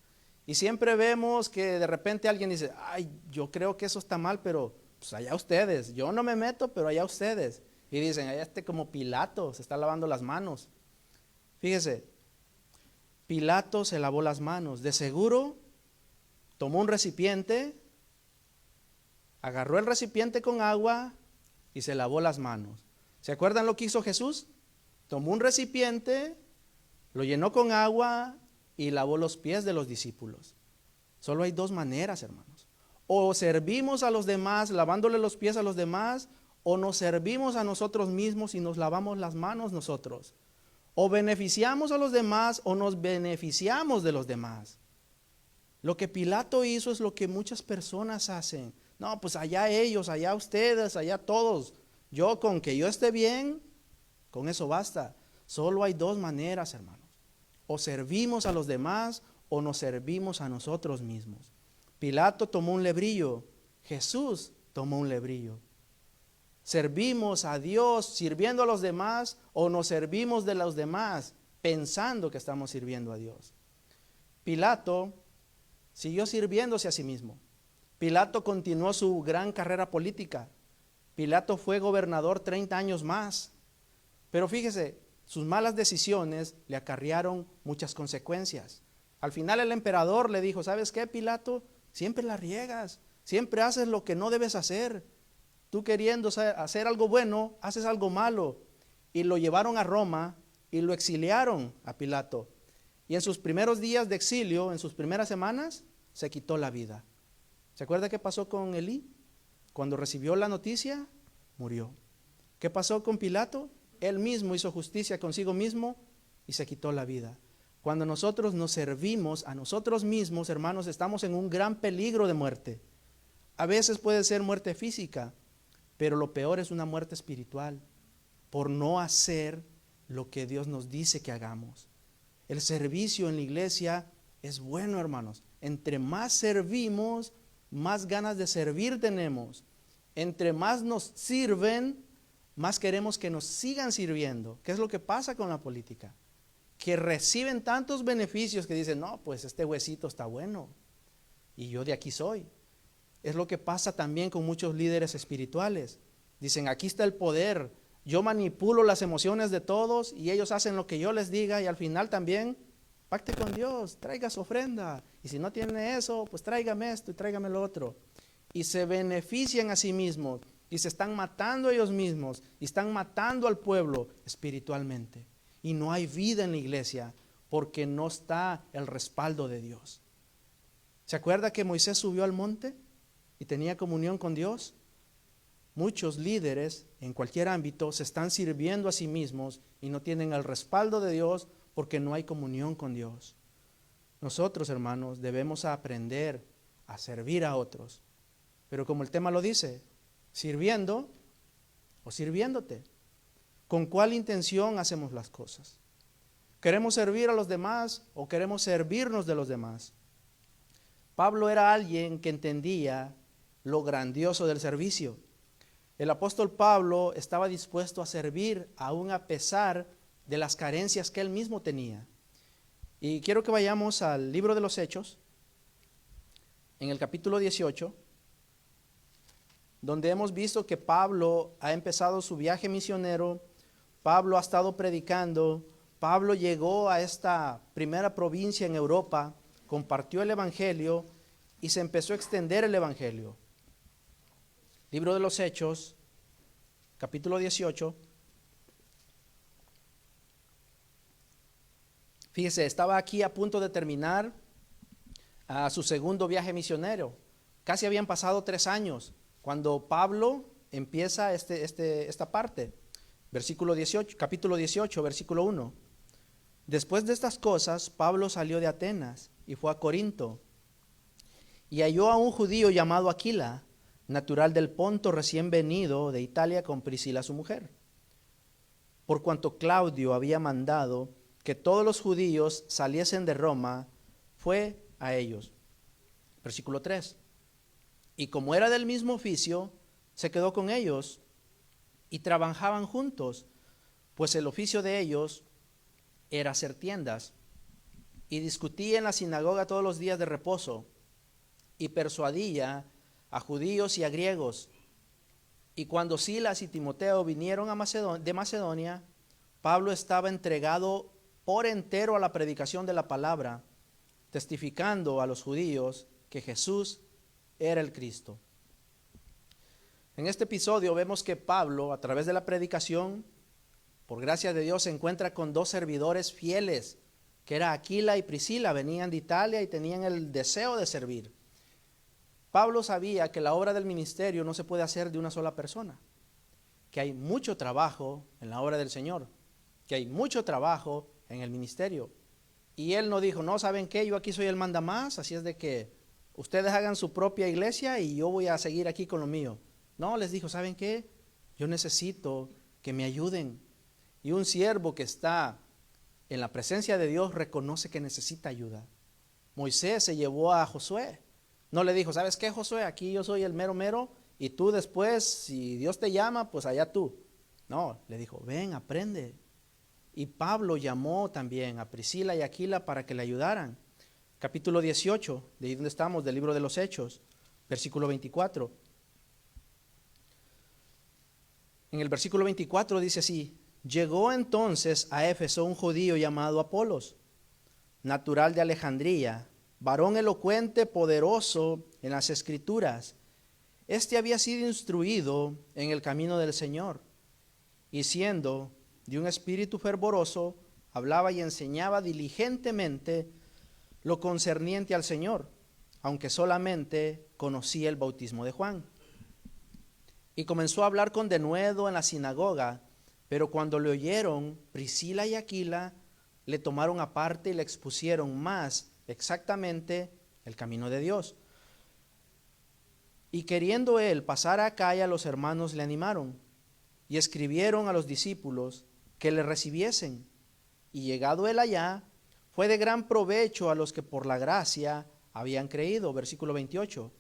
Speaker 3: Y siempre vemos que de repente alguien dice: ay, yo creo que eso está mal, pero pues allá ustedes, yo no me meto, pero allá ustedes. Y dicen: allá como Pilato se está lavando las manos. Fíjese, Pilato se lavó las manos. De seguro tomó un recipiente, agarró el recipiente con agua y se lavó las manos. ¿Se acuerdan lo que hizo Jesús? Tomó un recipiente, lo llenó con agua y lavó los pies de los discípulos. Solo hay dos maneras, hermanos. O servimos a los demás lavándole los pies a los demás, o nos servimos a nosotros mismos y nos lavamos las manos nosotros. O beneficiamos a los demás o nos beneficiamos de los demás. Lo que Pilato hizo es lo que muchas personas hacen. No, pues allá ellos, allá ustedes, allá todos. Yo con que yo esté bien, con eso basta. Solo hay dos maneras, hermanos. O servimos a los demás o nos servimos a nosotros mismos. Pilato tomó un lebrillo, Jesús tomó un lebrillo. ¿Servimos a Dios sirviendo a los demás o nos servimos de los demás pensando que estamos sirviendo a Dios? Pilato siguió sirviéndose a sí mismo. Pilato continuó su gran carrera política. Pilato fue gobernador 30 años más. Pero fíjese, sus malas decisiones le acarrearon muchas consecuencias. Al final el emperador le dijo: ¿sabes qué, Pilato? Siempre la riegas, siempre haces lo que no debes hacer. Tú queriendo hacer algo bueno, haces algo malo. Y lo llevaron a Roma y lo exiliaron a Pilato. Y en sus primeros días de exilio, en sus primeras semanas, se quitó la vida. ¿Se acuerda qué pasó con Elí? Cuando recibió la noticia, murió. ¿Qué pasó con Pilato? Él mismo hizo justicia consigo mismo y se quitó la vida. Cuando nosotros nos servimos a nosotros mismos, hermanos, estamos en un gran peligro de muerte. A veces puede ser muerte física, pero lo peor es una muerte espiritual, por no hacer lo que Dios nos dice que hagamos. El servicio en la iglesia es bueno, hermanos. Entre más servimos, más ganas de servir tenemos. Entre más nos sirven, más queremos que nos sigan sirviendo. ¿Qué es lo que pasa con la política? Que reciben tantos beneficios que dicen: no, pues este huesito está bueno y yo de aquí soy. Es lo que pasa también con muchos líderes espirituales. Dicen: aquí está el poder, yo manipulo las emociones de todos y ellos hacen lo que yo les diga, y al final también pacte con Dios, traiga su ofrenda, y si no tiene eso, pues tráigame esto y tráigame lo otro. Y se benefician a sí mismos. y se están matando ellos mismos y están matando al pueblo espiritualmente. Y no hay vida en la iglesia porque no está el respaldo de Dios. ¿Se acuerda que Moisés subió al monte y tenía comunión con Dios? Muchos líderes en cualquier ámbito se están sirviendo a sí mismos y no tienen el respaldo de Dios porque no hay comunión con Dios. Nosotros, hermanos, debemos aprender a servir a otros. Pero como el tema lo dice, sirviendo o sirviéndote. ¿Con cuál intención hacemos las cosas? ¿Queremos servir a los demás o queremos servirnos de los demás? Pablo era alguien que entendía lo grandioso del servicio. El apóstol Pablo estaba dispuesto a servir aún a pesar de las carencias que él mismo tenía. Y quiero que vayamos al libro de los Hechos, en el capítulo 18, donde hemos visto que Pablo ha empezado su viaje misionero. Pablo ha estado predicando. Pablo llegó a esta primera provincia en Europa, compartió el evangelio y se empezó a extender el evangelio. Libro de los Hechos, capítulo 18. Fíjese, estaba aquí a punto de terminar su segundo viaje misionero. Casi habían pasado 3 años cuando Pablo empieza esta parte. Versículo 18, capítulo 18, versículo 1. Después de estas cosas, Pablo salió de Atenas y fue a Corinto. Y halló a un judío llamado Aquila, natural del Ponto, recién venido de Italia con Priscila su mujer. Por cuanto Claudio había mandado que todos los judíos saliesen de Roma, fue a ellos. Versículo 3. Y como era del mismo oficio, se quedó con ellos y trabajaban juntos, pues el oficio de ellos era hacer tiendas. Y discutía en la sinagoga todos los días de reposo y persuadía a judíos y a griegos. Y cuando Silas y Timoteo vinieron de Macedonia, Pablo estaba entregado por entero a la predicación de la palabra, testificando a los judíos que Jesús era el Cristo. En este episodio vemos que Pablo, a través de la predicación, por gracia de Dios, se encuentra con 2 servidores fieles, que era Aquila y Priscila. Venían de Italia y tenían el deseo de servir. Pablo sabía que la obra del ministerio no se puede hacer de una sola persona, que hay mucho trabajo en la obra del Señor, que hay mucho trabajo en el ministerio. Y él no dijo, no, ¿saben qué? Yo aquí soy el mandamás, así es de que ustedes hagan su propia iglesia y yo voy a seguir aquí con lo mío. No, les dijo, ¿saben qué? Yo necesito que me ayuden. Y un siervo que está en la presencia de Dios reconoce que necesita ayuda. Moisés se llevó a Josué. No le dijo, ¿sabes qué, Josué? Aquí yo soy el mero mero y tú después, si Dios te llama, pues allá tú. No, le dijo, ven, aprende. Y Pablo llamó también a Priscila y Aquila para que le ayudaran. Capítulo 18, de ahí donde estamos, del libro de los Hechos, versículo 24. En el versículo 24 dice así: llegó entonces a Éfeso un judío llamado Apolos, natural de Alejandría, varón elocuente, poderoso en las escrituras. Este había sido instruido en el camino del Señor, y siendo de un espíritu fervoroso, hablaba y enseñaba diligentemente lo concerniente al Señor, aunque solamente conocía el bautismo de Juan. Y comenzó a hablar con denuedo en la sinagoga, pero cuando le oyeron, Priscila y Aquila le tomaron aparte y le expusieron más exactamente el camino de Dios. Y queriendo él pasar a Acaya, los hermanos le animaron y escribieron a los discípulos que le recibiesen. Y llegado él allá, fue de gran provecho a los que por la gracia habían creído. Versículo 28.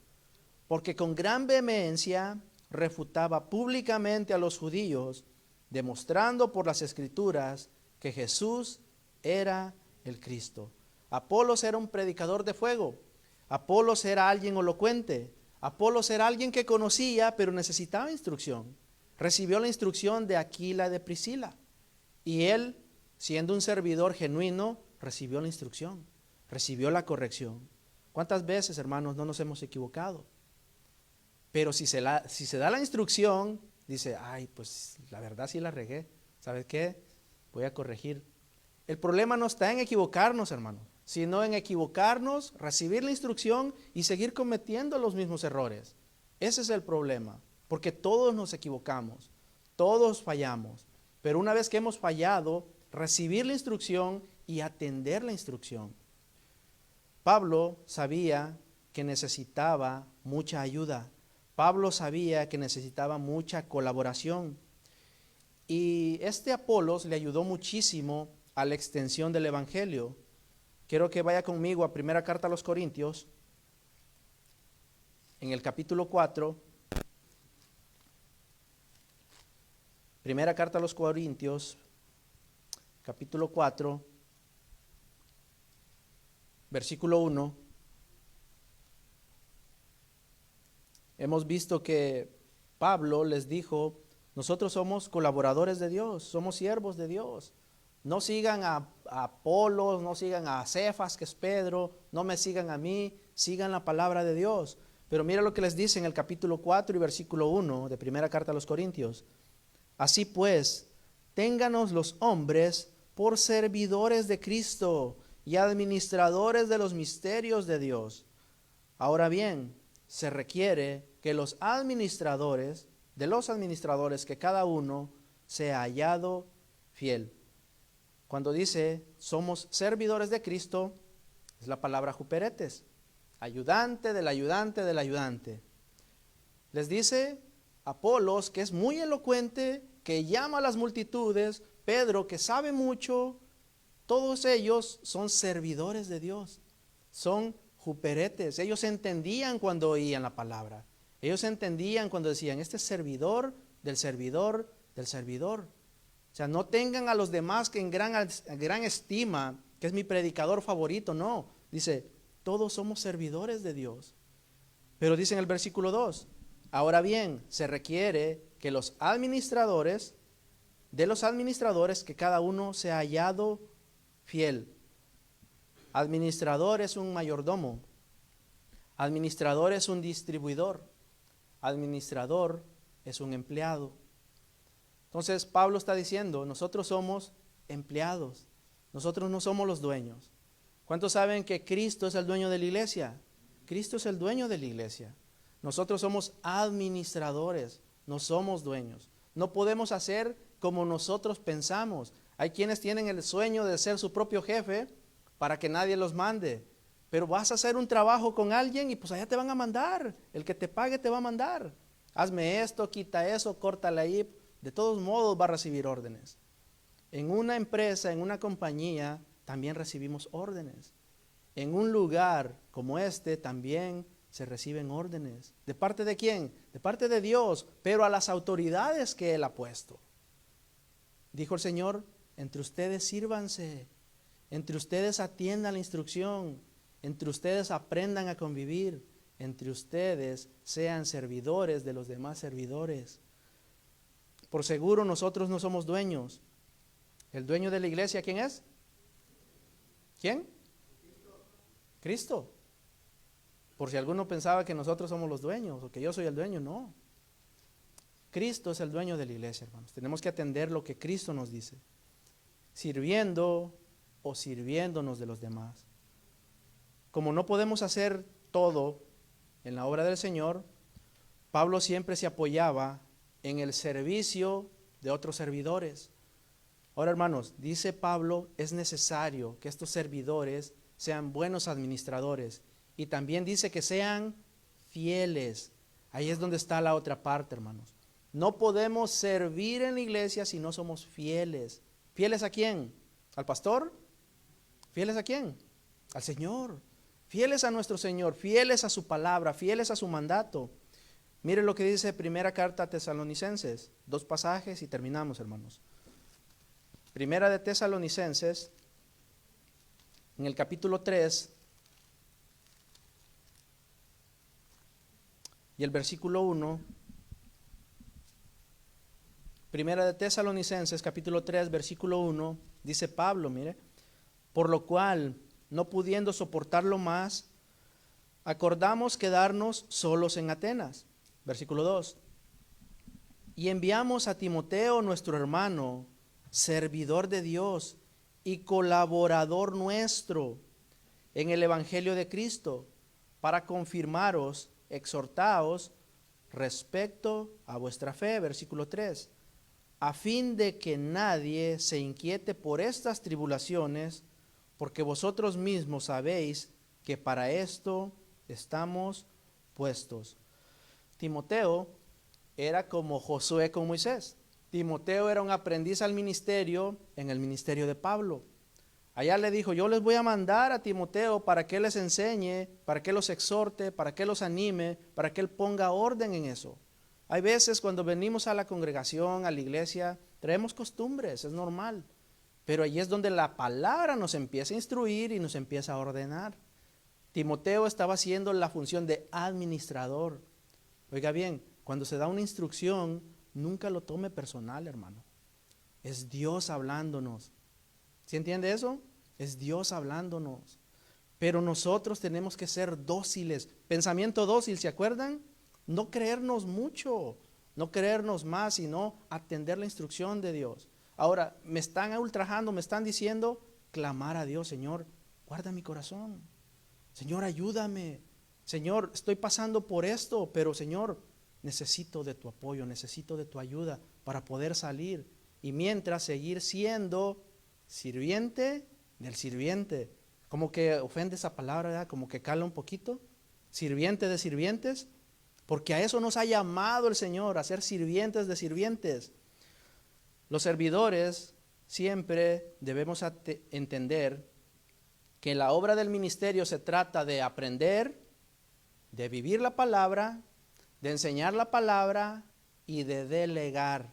Speaker 3: Porque con gran vehemencia refutaba públicamente a los judíos, demostrando por las escrituras que Jesús era el Cristo. Apolos era un predicador de fuego. Apolos era alguien elocuente. Apolos era alguien que conocía, pero necesitaba instrucción. Recibió la instrucción de Aquila y de Priscila. Y él, siendo un servidor genuino, recibió la instrucción, recibió la corrección. ¿Cuántas veces, hermanos, no nos hemos equivocado? Pero si se da la instrucción, dice, ay, pues la verdad sí la regué. ¿Sabes qué? Voy a corregir. El problema no está en equivocarnos, hermano, sino en equivocarnos, recibir la instrucción y seguir cometiendo los mismos errores. Ese es el problema, porque todos nos equivocamos, todos fallamos. Pero una vez que hemos fallado, recibir la instrucción y atender la instrucción. Pablo sabía que necesitaba mucha ayuda. Pablo sabía que necesitaba mucha colaboración. Y este Apolos le ayudó muchísimo a la extensión del evangelio. Quiero que vaya conmigo a primera carta a los Corintios, en el capítulo 4. Primera carta a los Corintios, capítulo 4, versículo 1. Hemos visto que Pablo les dijo, nosotros somos colaboradores de Dios, somos siervos de Dios. No sigan a Apolos, no sigan a Cefas, que es Pedro, no me sigan a mí, sigan la palabra de Dios. Pero mira lo que les dice en el capítulo 4 y versículo 1 de primera carta a los Corintios. Así pues, ténganos los hombres por servidores de Cristo y administradores de los misterios de Dios. Ahora bien, se requiere que de los administradores, que cada uno sea hallado fiel. Cuando dice somos servidores de Cristo, es la palabra juperetes, ayudante del ayudante del ayudante. Les dice Apolos, que es muy elocuente, que llama a las multitudes, Pedro, que sabe mucho, todos ellos son servidores de Dios, son juperetes. Ellos entendían cuando oían la palabra, ellos entendían cuando decían, este es servidor del servidor del servidor. O sea, no tengan a los demás que en gran estima, que es mi predicador favorito, no. Dice, todos somos servidores de Dios. Pero dice en el versículo 2, ahora bien, se requiere que de los administradores, que cada uno sea hallado fiel. Administrador es un mayordomo, administrador es un distribuidor, administrador es un empleado. Entonces Pablo está diciendo, nosotros somos empleados, nosotros no somos los dueños. ¿Cuántos saben que Cristo es el dueño de la iglesia? Cristo es el dueño de la iglesia. Nosotros somos administradores, no somos dueños. No podemos hacer como nosotros pensamos. Hay quienes tienen el sueño de ser su propio jefe para que nadie los mande. Pero vas a hacer un trabajo con alguien y pues allá te van a mandar. El que te pague te va a mandar. Hazme esto, quita eso, córtale ahí. De todos modos va a recibir órdenes. En una empresa, en una compañía, también recibimos órdenes. En un lugar como este también se reciben órdenes. ¿De parte de quién? De parte de Dios, pero a las autoridades que Él ha puesto. Dijo el Señor, entre ustedes sírvanse, entre ustedes atiendan la instrucción, entre ustedes aprendan a convivir, entre ustedes sean servidores de los demás servidores. Por seguro nosotros no somos dueños. ¿El dueño de la iglesia quién es? ¿Quién? Cristo. Por si alguno pensaba que nosotros somos los dueños o que yo soy el dueño, no. Cristo es el dueño de la iglesia, hermanos. Tenemos que atender lo que Cristo nos dice, sirviendo o sirviéndonos de los demás. Como no podemos hacer todo en la obra del Señor, Pablo siempre se apoyaba en el servicio de otros servidores. Ahora, hermanos, dice Pablo, es necesario que estos servidores sean buenos administradores y también dice que sean fieles. Ahí es donde está la otra parte, hermanos. No podemos servir en la iglesia si no somos fieles. ¿Fieles a quién? ¿Al pastor? ¿Fieles a quién? Al Señor. Fieles a nuestro Señor, fieles a su palabra, fieles a su mandato. Mire lo que dice primera carta a Tesalonicenses, 2 pasajes y terminamos, hermanos. Primera de Tesalonicenses, en el capítulo 3 y el versículo 1. Primera de Tesalonicenses, capítulo 3, versículo 1, dice Pablo, mire, por lo cual, no pudiendo soportarlo más, acordamos quedarnos solos en Atenas. Versículo 2. Y enviamos a Timoteo, nuestro hermano, servidor de Dios y colaborador nuestro en el Evangelio de Cristo, para confirmaros, exhortaos respecto a vuestra fe. Versículo 3. A fin de que nadie se inquiete por estas tribulaciones, porque vosotros mismos sabéis que para esto estamos puestos. Timoteo era como Josué con Moisés. Timoteo era un aprendiz al ministerio en el ministerio de Pablo. Allá le dijo, yo les voy a mandar a Timoteo para que les enseñe, para que los exhorte, para que los anime, para que él ponga orden en eso. Hay veces cuando venimos a la congregación, a la iglesia, traemos costumbres, es normal. Pero allí es donde la palabra nos empieza a instruir y nos empieza a ordenar. Timoteo estaba haciendo la función de administrador. Oiga bien, cuando se da una instrucción, nunca lo tome personal, hermano. Es Dios hablándonos. ¿Sí entiende eso? Es Dios hablándonos. Pero nosotros tenemos que ser dóciles. Pensamiento dócil, ¿se acuerdan? No creernos mucho, no creernos más, sino atender la instrucción de Dios. Ahora, me están ultrajando, me están diciendo, clamar a Dios, Señor, guarda mi corazón. Señor, ayúdame. Señor, estoy pasando por esto, pero Señor, necesito de tu apoyo, necesito de tu ayuda para poder salir. Y mientras seguir siendo sirviente del sirviente. Como que ofende esa palabra, ¿verdad? Como que cala un poquito. Sirviente de sirvientes. Porque a eso nos ha llamado el Señor, a ser sirvientes de sirvientes. Los servidores siempre debemos entender que la obra del ministerio se trata de aprender, de vivir la palabra, de enseñar la palabra y de delegar.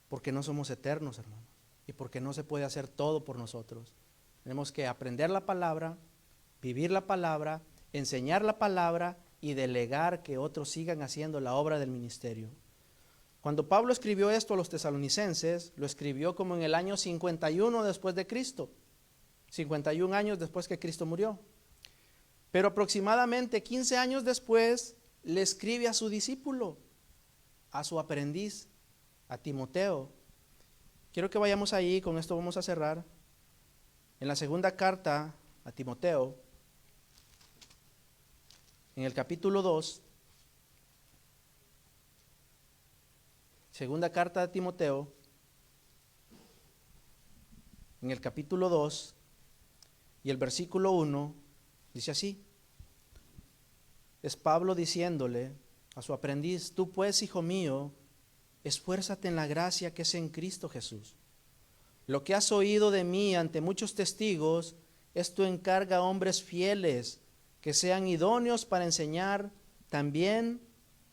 Speaker 3: Porque no somos eternos, hermanos, y porque no se puede hacer todo por nosotros. Tenemos que aprender la palabra, vivir la palabra, enseñar la palabra y delegar que otros sigan haciendo la obra del ministerio. Cuando Pablo escribió esto a los tesalonicenses, lo escribió como en el año 51 después de Cristo, 51 años después que Cristo murió. Pero aproximadamente 15 años después le escribe a su discípulo, a su aprendiz, a Timoteo. Quiero que vayamos ahí, con esto vamos a cerrar. En la segunda carta a Timoteo, en el capítulo 2, segunda carta de Timoteo, en el capítulo 2 y el versículo 1, dice así. Es Pablo diciéndole a su aprendiz, tú pues, hijo mío, esfuérzate en la gracia que es en Cristo Jesús. Lo que has oído de mí ante muchos testigos, esto encarga a hombres fieles, que sean idóneos para enseñar también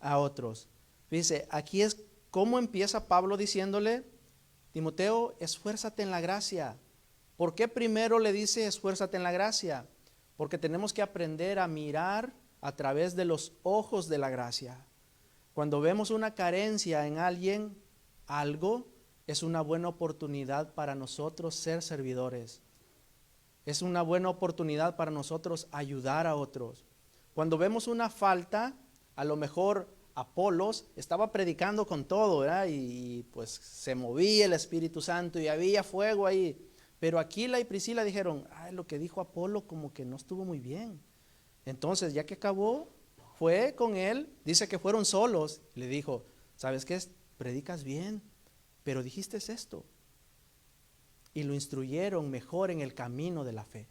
Speaker 3: a otros. Dice, aquí es cómo empieza Pablo diciéndole, Timoteo, esfuérzate en la gracia. ¿Por qué primero le dice esfuérzate en la gracia? Porque tenemos que aprender a mirar a través de los ojos de la gracia. Cuando vemos una carencia en alguien, algo, es una buena oportunidad para nosotros ser servidores. Es una buena oportunidad para nosotros ayudar a otros. Cuando vemos una falta, a lo mejor Apolos estaba predicando con todo, ¿verdad? Y pues se movía el Espíritu Santo y había fuego ahí. Pero Aquila y Priscila dijeron, lo que dijo Apolo como que no estuvo muy bien. Entonces, ya que acabó, fue con él, dice que fueron solos. Le dijo, ¿sabes qué? Predicas bien, pero dijiste esto. Y lo instruyeron mejor en el camino de la fe.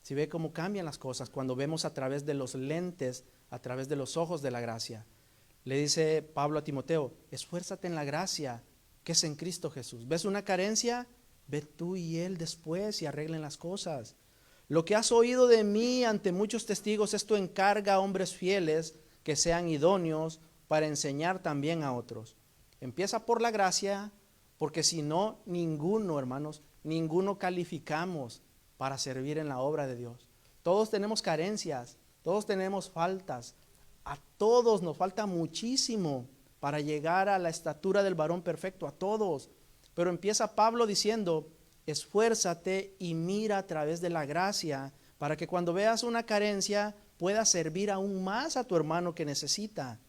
Speaker 3: Si ve cómo cambian las cosas cuando vemos a través de los lentes, a través de los ojos de la gracia. Le dice Pablo a Timoteo, esfuérzate en la gracia que es en Cristo Jesús. ¿Ves una carencia? Ve tú y él después y arreglen las cosas. Lo que has oído de mí ante muchos testigos, esto encarga a hombres fieles que sean idóneos para enseñar también a otros. Empieza por la gracia, porque si no, ninguno, hermanos, ninguno calificamos para servir en la obra de Dios. Todos tenemos carencias, todos tenemos faltas, a todos nos falta muchísimo para llegar a la estatura del varón perfecto, a todos. Pero empieza Pablo diciendo, esfuérzate y mira a través de la gracia para que cuando veas una carencia puedas servir aún más a tu hermano que necesita.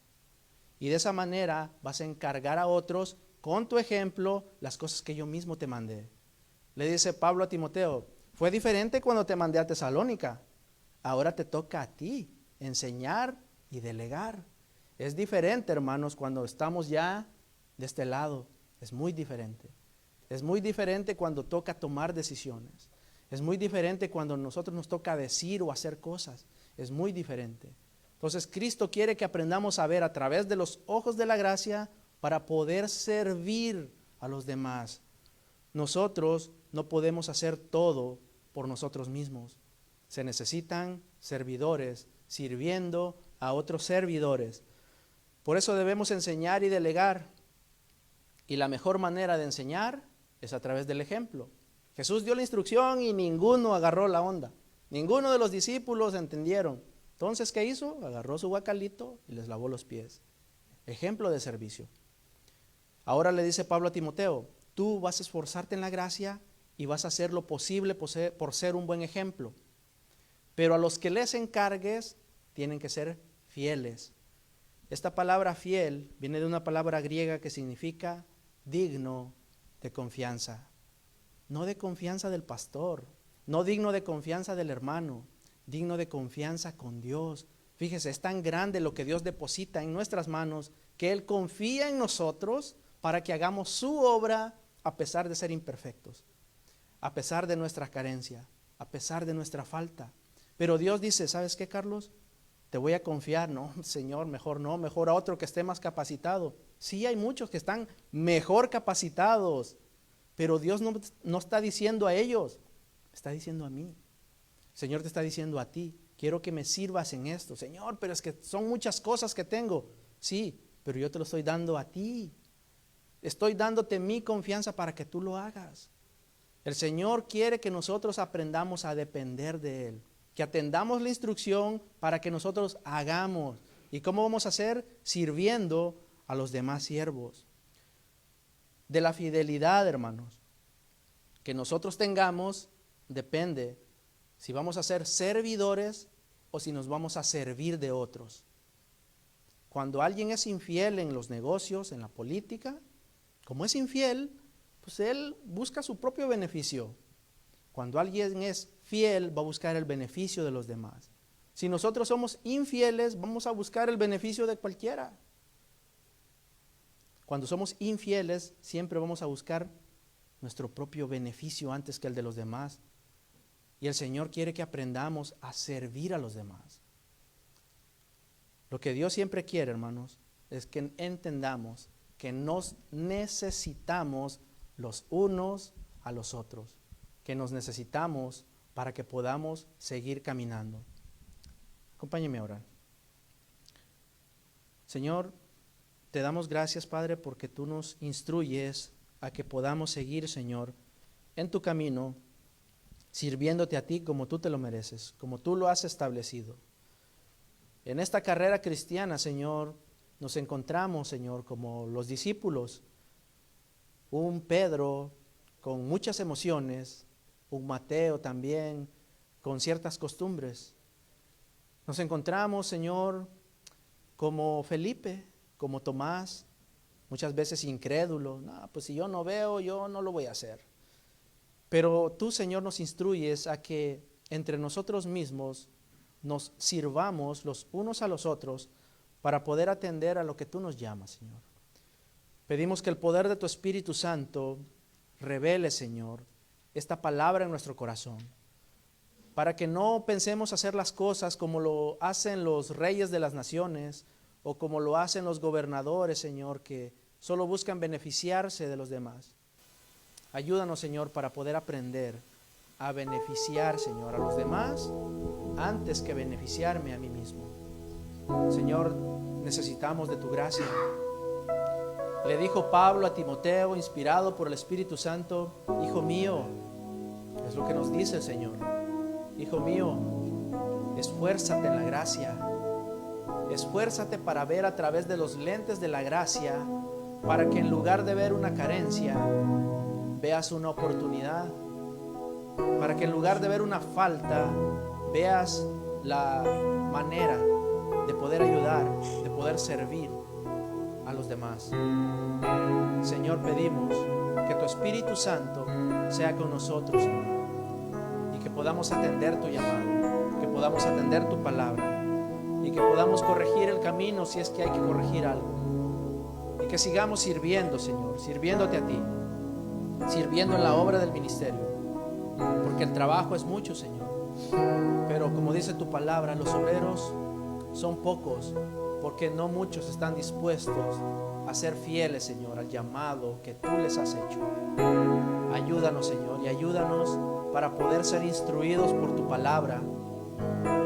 Speaker 3: Y de esa manera vas a encargar a otros con tu ejemplo las cosas que yo mismo te mandé. Le dice Pablo a Timoteo, fue diferente cuando te mandé a Tesalónica. Ahora te toca a ti enseñar y delegar. Es diferente, hermanos, cuando estamos ya de este lado. Es muy diferente. Es muy diferente cuando toca tomar decisiones. Es muy diferente cuando a nosotros nos toca decir o hacer cosas. Es muy diferente. Entonces Cristo quiere que aprendamos a ver a través de los ojos de la gracia para poder servir a los demás. Nosotros no podemos hacer todo por nosotros mismos. Se necesitan servidores sirviendo a otros servidores. Por eso debemos enseñar y delegar. Y la mejor manera de enseñar es a través del ejemplo. Jesús dio la instrucción y ninguno agarró la onda. Ninguno de los discípulos entendieron. Entonces, ¿qué hizo? Agarró su guacalito y les lavó los pies. Ejemplo de servicio. Ahora le dice Pablo a Timoteo, tú vas a esforzarte en la gracia y vas a hacer lo posible por ser un buen ejemplo. Pero a los que les encargues tienen que ser fieles. Esta palabra fiel viene de una palabra griega que significa digno de confianza. No de confianza del pastor, no digno de confianza del hermano, digno de confianza con Dios. Fíjese, es tan grande lo que Dios deposita en nuestras manos que Él confía en nosotros para que hagamos su obra a pesar de ser imperfectos, a pesar de nuestra carencia, a pesar de nuestra falta. Pero Dios dice, ¿sabes qué, Carlos? Te voy a confiar. No, Señor, mejor no, mejor a otro que esté más capacitado. Sí, hay muchos que están mejor capacitados, pero Dios no está diciendo a ellos, está diciendo a mí. El Señor te está diciendo a ti, quiero que me sirvas en esto. Señor, pero es que son muchas cosas que tengo. Sí, pero yo te lo estoy dando a ti. Estoy dándote mi confianza para que tú lo hagas. El Señor quiere que nosotros aprendamos a depender de Él, que atendamos la instrucción para que nosotros hagamos. ¿Y cómo vamos a hacer? Sirviendo a los demás siervos. De la fidelidad, hermanos, que nosotros tengamos depende si vamos a ser servidores o si nos vamos a servir de otros. Cuando alguien es infiel en los negocios, en la política, como es infiel, pues él busca su propio beneficio. Cuando alguien es fiel, va a buscar el beneficio de los demás. Si nosotros somos infieles, vamos a buscar el beneficio de cualquiera. Cuando somos infieles, siempre vamos a buscar nuestro propio beneficio antes que el de los demás. Y el Señor quiere que aprendamos a servir a los demás. Lo que Dios siempre quiere, hermanos, es que entendamos que nos necesitamos los unos a los otros, que nos necesitamos para que podamos seguir caminando. Acompáñeme a orar. Señor, te damos gracias, Padre, porque tú nos instruyes a que podamos seguir, Señor, en tu camino, sirviéndote a ti como tú te lo mereces, como tú lo has establecido. En esta carrera cristiana, Señor, nos encontramos, Señor, como los discípulos, un Pedro con muchas emociones, un Mateo también con ciertas costumbres. Nos encontramos, Señor, como Felipe, como Tomás, muchas veces incrédulo. No, pues si yo no veo, yo no lo voy a hacer. Pero tú, Señor, nos instruyes a que entre nosotros mismos nos sirvamos los unos a los otros para poder atender a lo que tú nos llamas, Señor. Pedimos que el poder de tu Espíritu Santo revele, Señor, esta palabra en nuestro corazón, para que no pensemos hacer las cosas como lo hacen los reyes de las naciones o como lo hacen los gobernadores, Señor, que solo buscan beneficiarse de los demás. Ayúdanos, Señor, para poder aprender a beneficiar, Señor, a los demás antes que beneficiarme a mí mismo. Señor, necesitamos de tu gracia. Le dijo Pablo a Timoteo, inspirado por el Espíritu Santo, hijo mío, es lo que nos dice el Señor, hijo mío, esfuérzate en la gracia. Esfuérzate para ver a través de los lentes de la gracia, para que en lugar de ver una carencia, veas una oportunidad, para que en lugar de ver una falta, veas la manera de poder ayudar, de poder servir. a los demás. Señor, pedimos que tu Espíritu Santo sea con nosotros, Señor, y que podamos atender tu llamado, que podamos atender tu palabra y que podamos corregir el camino si es que hay que corregir algo, y que sigamos sirviendo, Señor, sirviéndote a ti, sirviendo en la obra del ministerio, porque el trabajo es mucho, Señor, pero como dice tu palabra, los obreros son pocos, porque no muchos están dispuestos a ser fieles, Señor, al llamado que tú les has hecho. Ayúdanos, Señor, y ayúdanos para poder ser instruidos por tu palabra,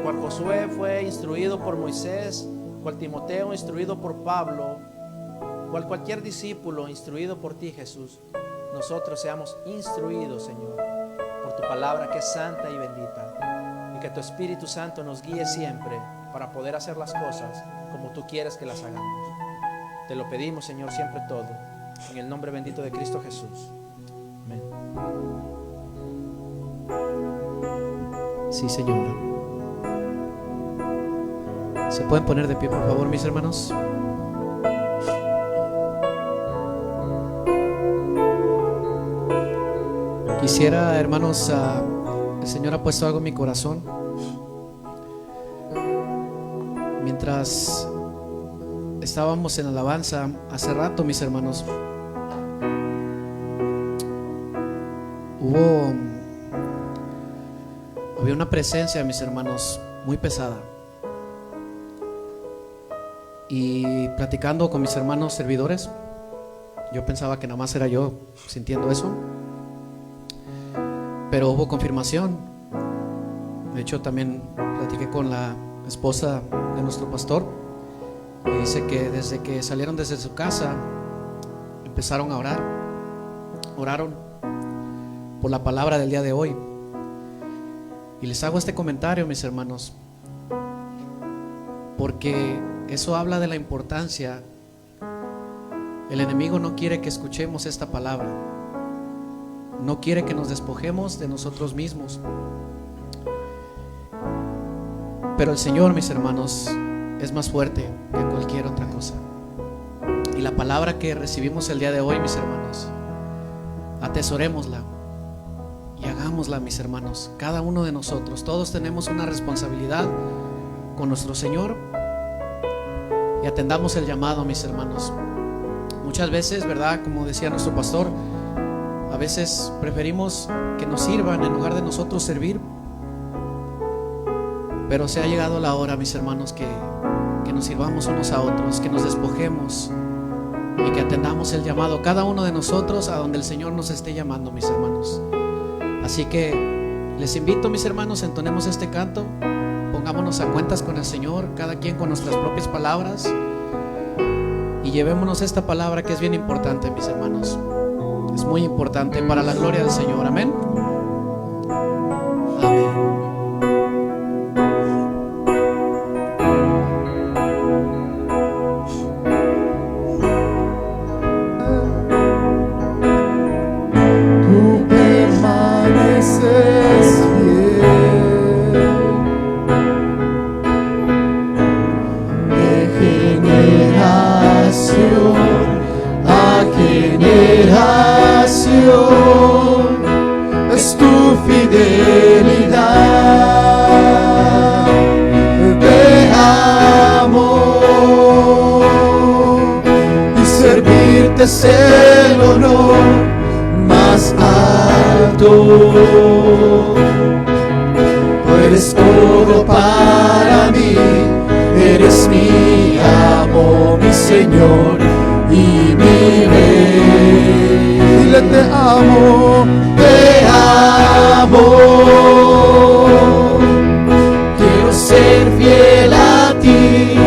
Speaker 3: cual Josué fue instruido por Moisés, cual Timoteo instruido por Pablo, cual cualquier discípulo instruido por ti, Jesús. Nosotros seamos instruidos, Señor, por tu palabra que es santa y bendita, y que tu Espíritu Santo nos guíe siempre para poder hacer las cosas como tú quieres que las hagamos. Te lo pedimos, Señor, siempre todo, en el nombre bendito de Cristo Jesús. Amén.
Speaker 4: Sí, Señor. ¿Se pueden poner de pie, por favor, mis hermanos? Quisiera, hermanos, el Señor ha puesto algo en mi corazón. Mientras estábamos en alabanza hace rato, mis hermanos, había una presencia, mis hermanos, muy pesada. Y platicando con mis hermanos servidores, yo pensaba que nada más era yo sintiendo eso, pero hubo confirmación. De hecho, también platiqué con la esposa de nuestro pastor, y dice que desde que salieron desde su casa empezaron a orar, oraron por la palabra del día de hoy. Y les hago este comentario, mis hermanos, porque eso habla de la importancia. El enemigo no quiere que escuchemos esta palabra, no quiere que nos despojemos de nosotros mismos. Pero el Señor, mis hermanos, es más fuerte que cualquier otra cosa. Y la palabra que recibimos el día de hoy, mis hermanos, atesorémosla y hagámosla, mis hermanos. Cada uno de nosotros, todos tenemos una responsabilidad con nuestro Señor, y atendamos el llamado, mis hermanos. Muchas veces, ¿verdad? Como decía nuestro pastor, a veces preferimos que nos sirvan en lugar de nosotros servir. Pero se ha llegado la hora, mis hermanos, que nos sirvamos unos a otros, que nos despojemos y que atendamos el llamado, cada uno de nosotros, a donde el Señor nos esté llamando, mis hermanos. Así que les invito, mis hermanos, entonemos este canto, pongámonos a cuentas con el Señor, cada quien con nuestras propias palabras, y llevémonos esta palabra que es bien importante, mis hermanos. Es muy importante para la gloria del Señor. Amén. Amén.
Speaker 5: Es tu fidelidad de amor, y servirte es el honor más alto. Tú eres todo para mí, eres mi amo, mi Señor y mi Rey. Dile: te amo, te amo. Quiero ser fiel a ti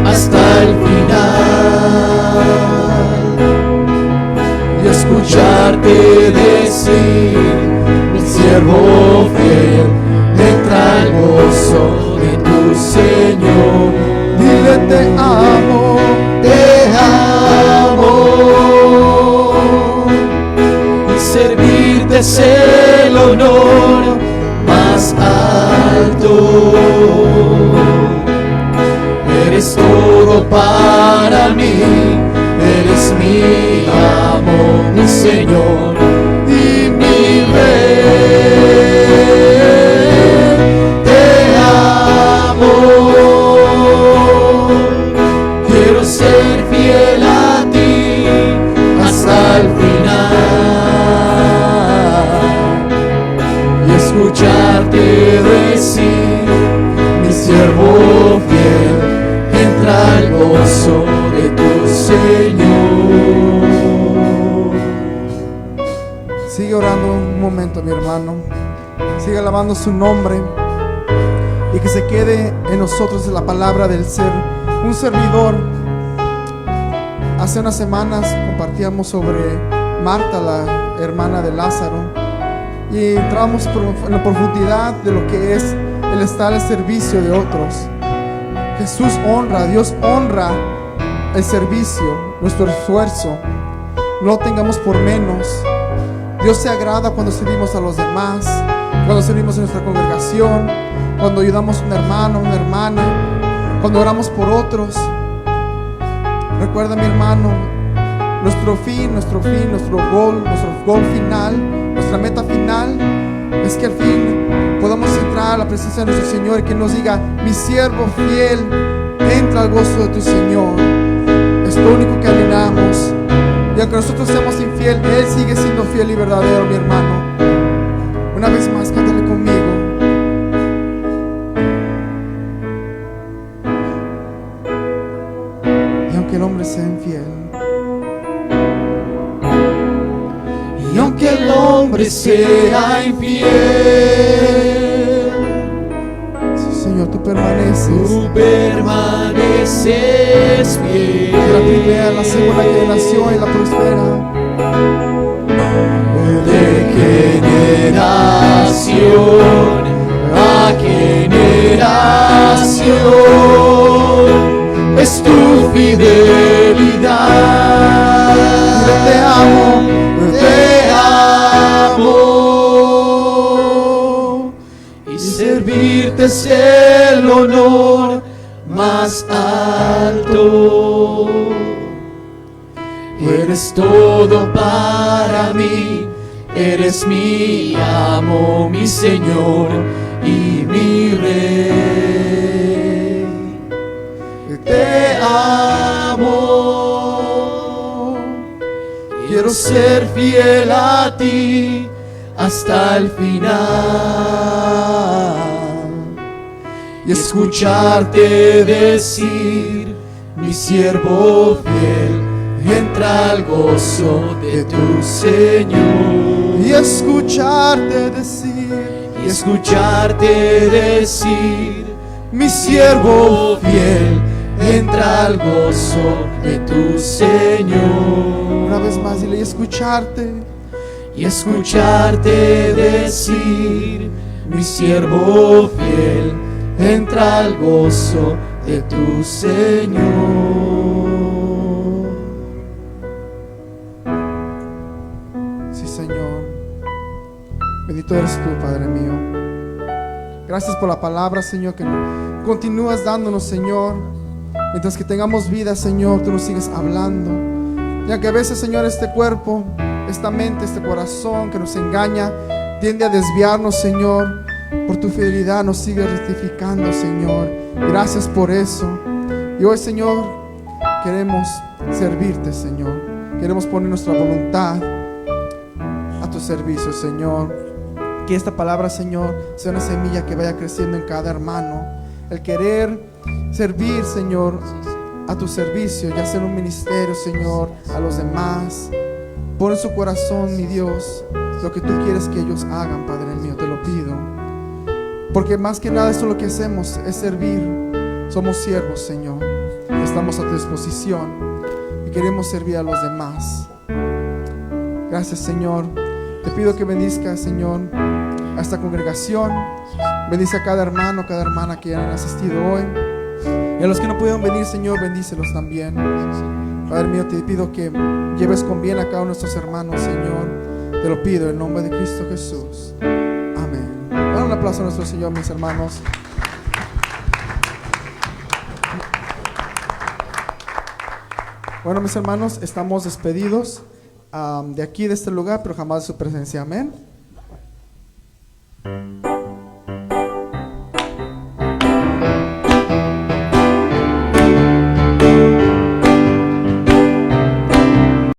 Speaker 5: hasta el final y escucharte decir: mi siervo fiel, entra al gozo de tu Señor. Dile: te amo, te amo. Y servirte es el honor más alto. Eres todo para mí, Señor y mi Rey. Te amo, quiero ser fiel a ti hasta el final y escucharte decir: mi siervo fiel, entra al gozo de tu Señor.
Speaker 6: Sigue orando un momento, mi hermano. Sigue alabando su nombre. Y que se quede en nosotros la palabra del ser un servidor. Hace unas semanas compartíamos sobre Marta, la hermana de Lázaro. Y entramos en la profundidad de lo que es el estar al servicio de otros. Jesús honra, Dios honra el servicio, nuestro esfuerzo. No lo tengamos por menos. Dios se agrada cuando servimos a los demás, cuando servimos en nuestra congregación, cuando ayudamos a un hermano, una hermana, cuando oramos por otros. Recuerda, mi hermano, nuestro gol final, nuestra meta final es que al fin podamos entrar a la presencia de nuestro Señor y que nos diga: mi siervo fiel, entra al gozo de tu Señor. Es lo único que anhelamos. Y aunque nosotros seamos infiel, Él sigue siendo fiel y verdadero, mi hermano. Una vez más, cántale conmigo. Y aunque el hombre sea infiel,
Speaker 5: y aunque el hombre sea infiel,
Speaker 6: sí, Señor, tú permaneces.
Speaker 5: tú permaneces fiel.
Speaker 6: La primera, la segunda generación y la prospera.
Speaker 5: De generación a generación es tu fidelidad.
Speaker 6: Te amo,
Speaker 5: te amo, y servirte es el honor más alto. Eres todo para mí, eres mi amo, mi Señor y mi Rey. Te amo, quiero ser fiel a ti hasta el final y escucharte decir: mi siervo fiel, entra al gozo de tu Señor.
Speaker 6: y escucharte decir,
Speaker 5: Y escucharte decir: mi siervo fiel, entra al gozo de tu Señor.
Speaker 6: una vez más, dile: y escucharte.
Speaker 5: Y escucharte decir: mi siervo fiel, entra al gozo de tu Señor.
Speaker 6: Sí, Señor. Bendito eres tú, Padre mío. Gracias por la palabra, Señor, que continúas dándonos, Señor. Mientras que tengamos vida, Señor, tú nos sigues hablando. Ya que a veces, Señor, este cuerpo, esta mente, este corazón que nos engaña, tiende a desviarnos, Señor. Por tu fidelidad nos sigue rectificando, Señor. Gracias por eso. Y hoy, Señor, queremos servirte, Señor. Queremos poner nuestra voluntad a tu servicio, Señor. Que esta palabra, Señor, sea una semilla que vaya creciendo en cada hermano. El querer servir, Señor, a tu servicio, ya sea en un ministerio, Señor, a los demás. Pon en su corazón, mi Dios, lo que tú quieres que ellos hagan, Padre mío, te lo pido. Porque más que nada esto lo que hacemos es servir. Somos siervos, Señor. Estamos a tu disposición y queremos servir a los demás. Gracias, Señor. Te pido que bendiga, Señor, a esta congregación. Bendice a cada hermano, cada hermana que han asistido hoy. Y a los que no pudieron venir, Señor, bendícelos también. Padre mío, te pido que lleves con bien a cada uno de nuestros hermanos, Señor. Te lo pido en el nombre de Cristo Jesús. Amén. Dan un aplauso a nuestro Señor, mis hermanos. Bueno, mis hermanos, estamos despedidos. de aquí, de este lugar, pero jamás de su presencia. Amén.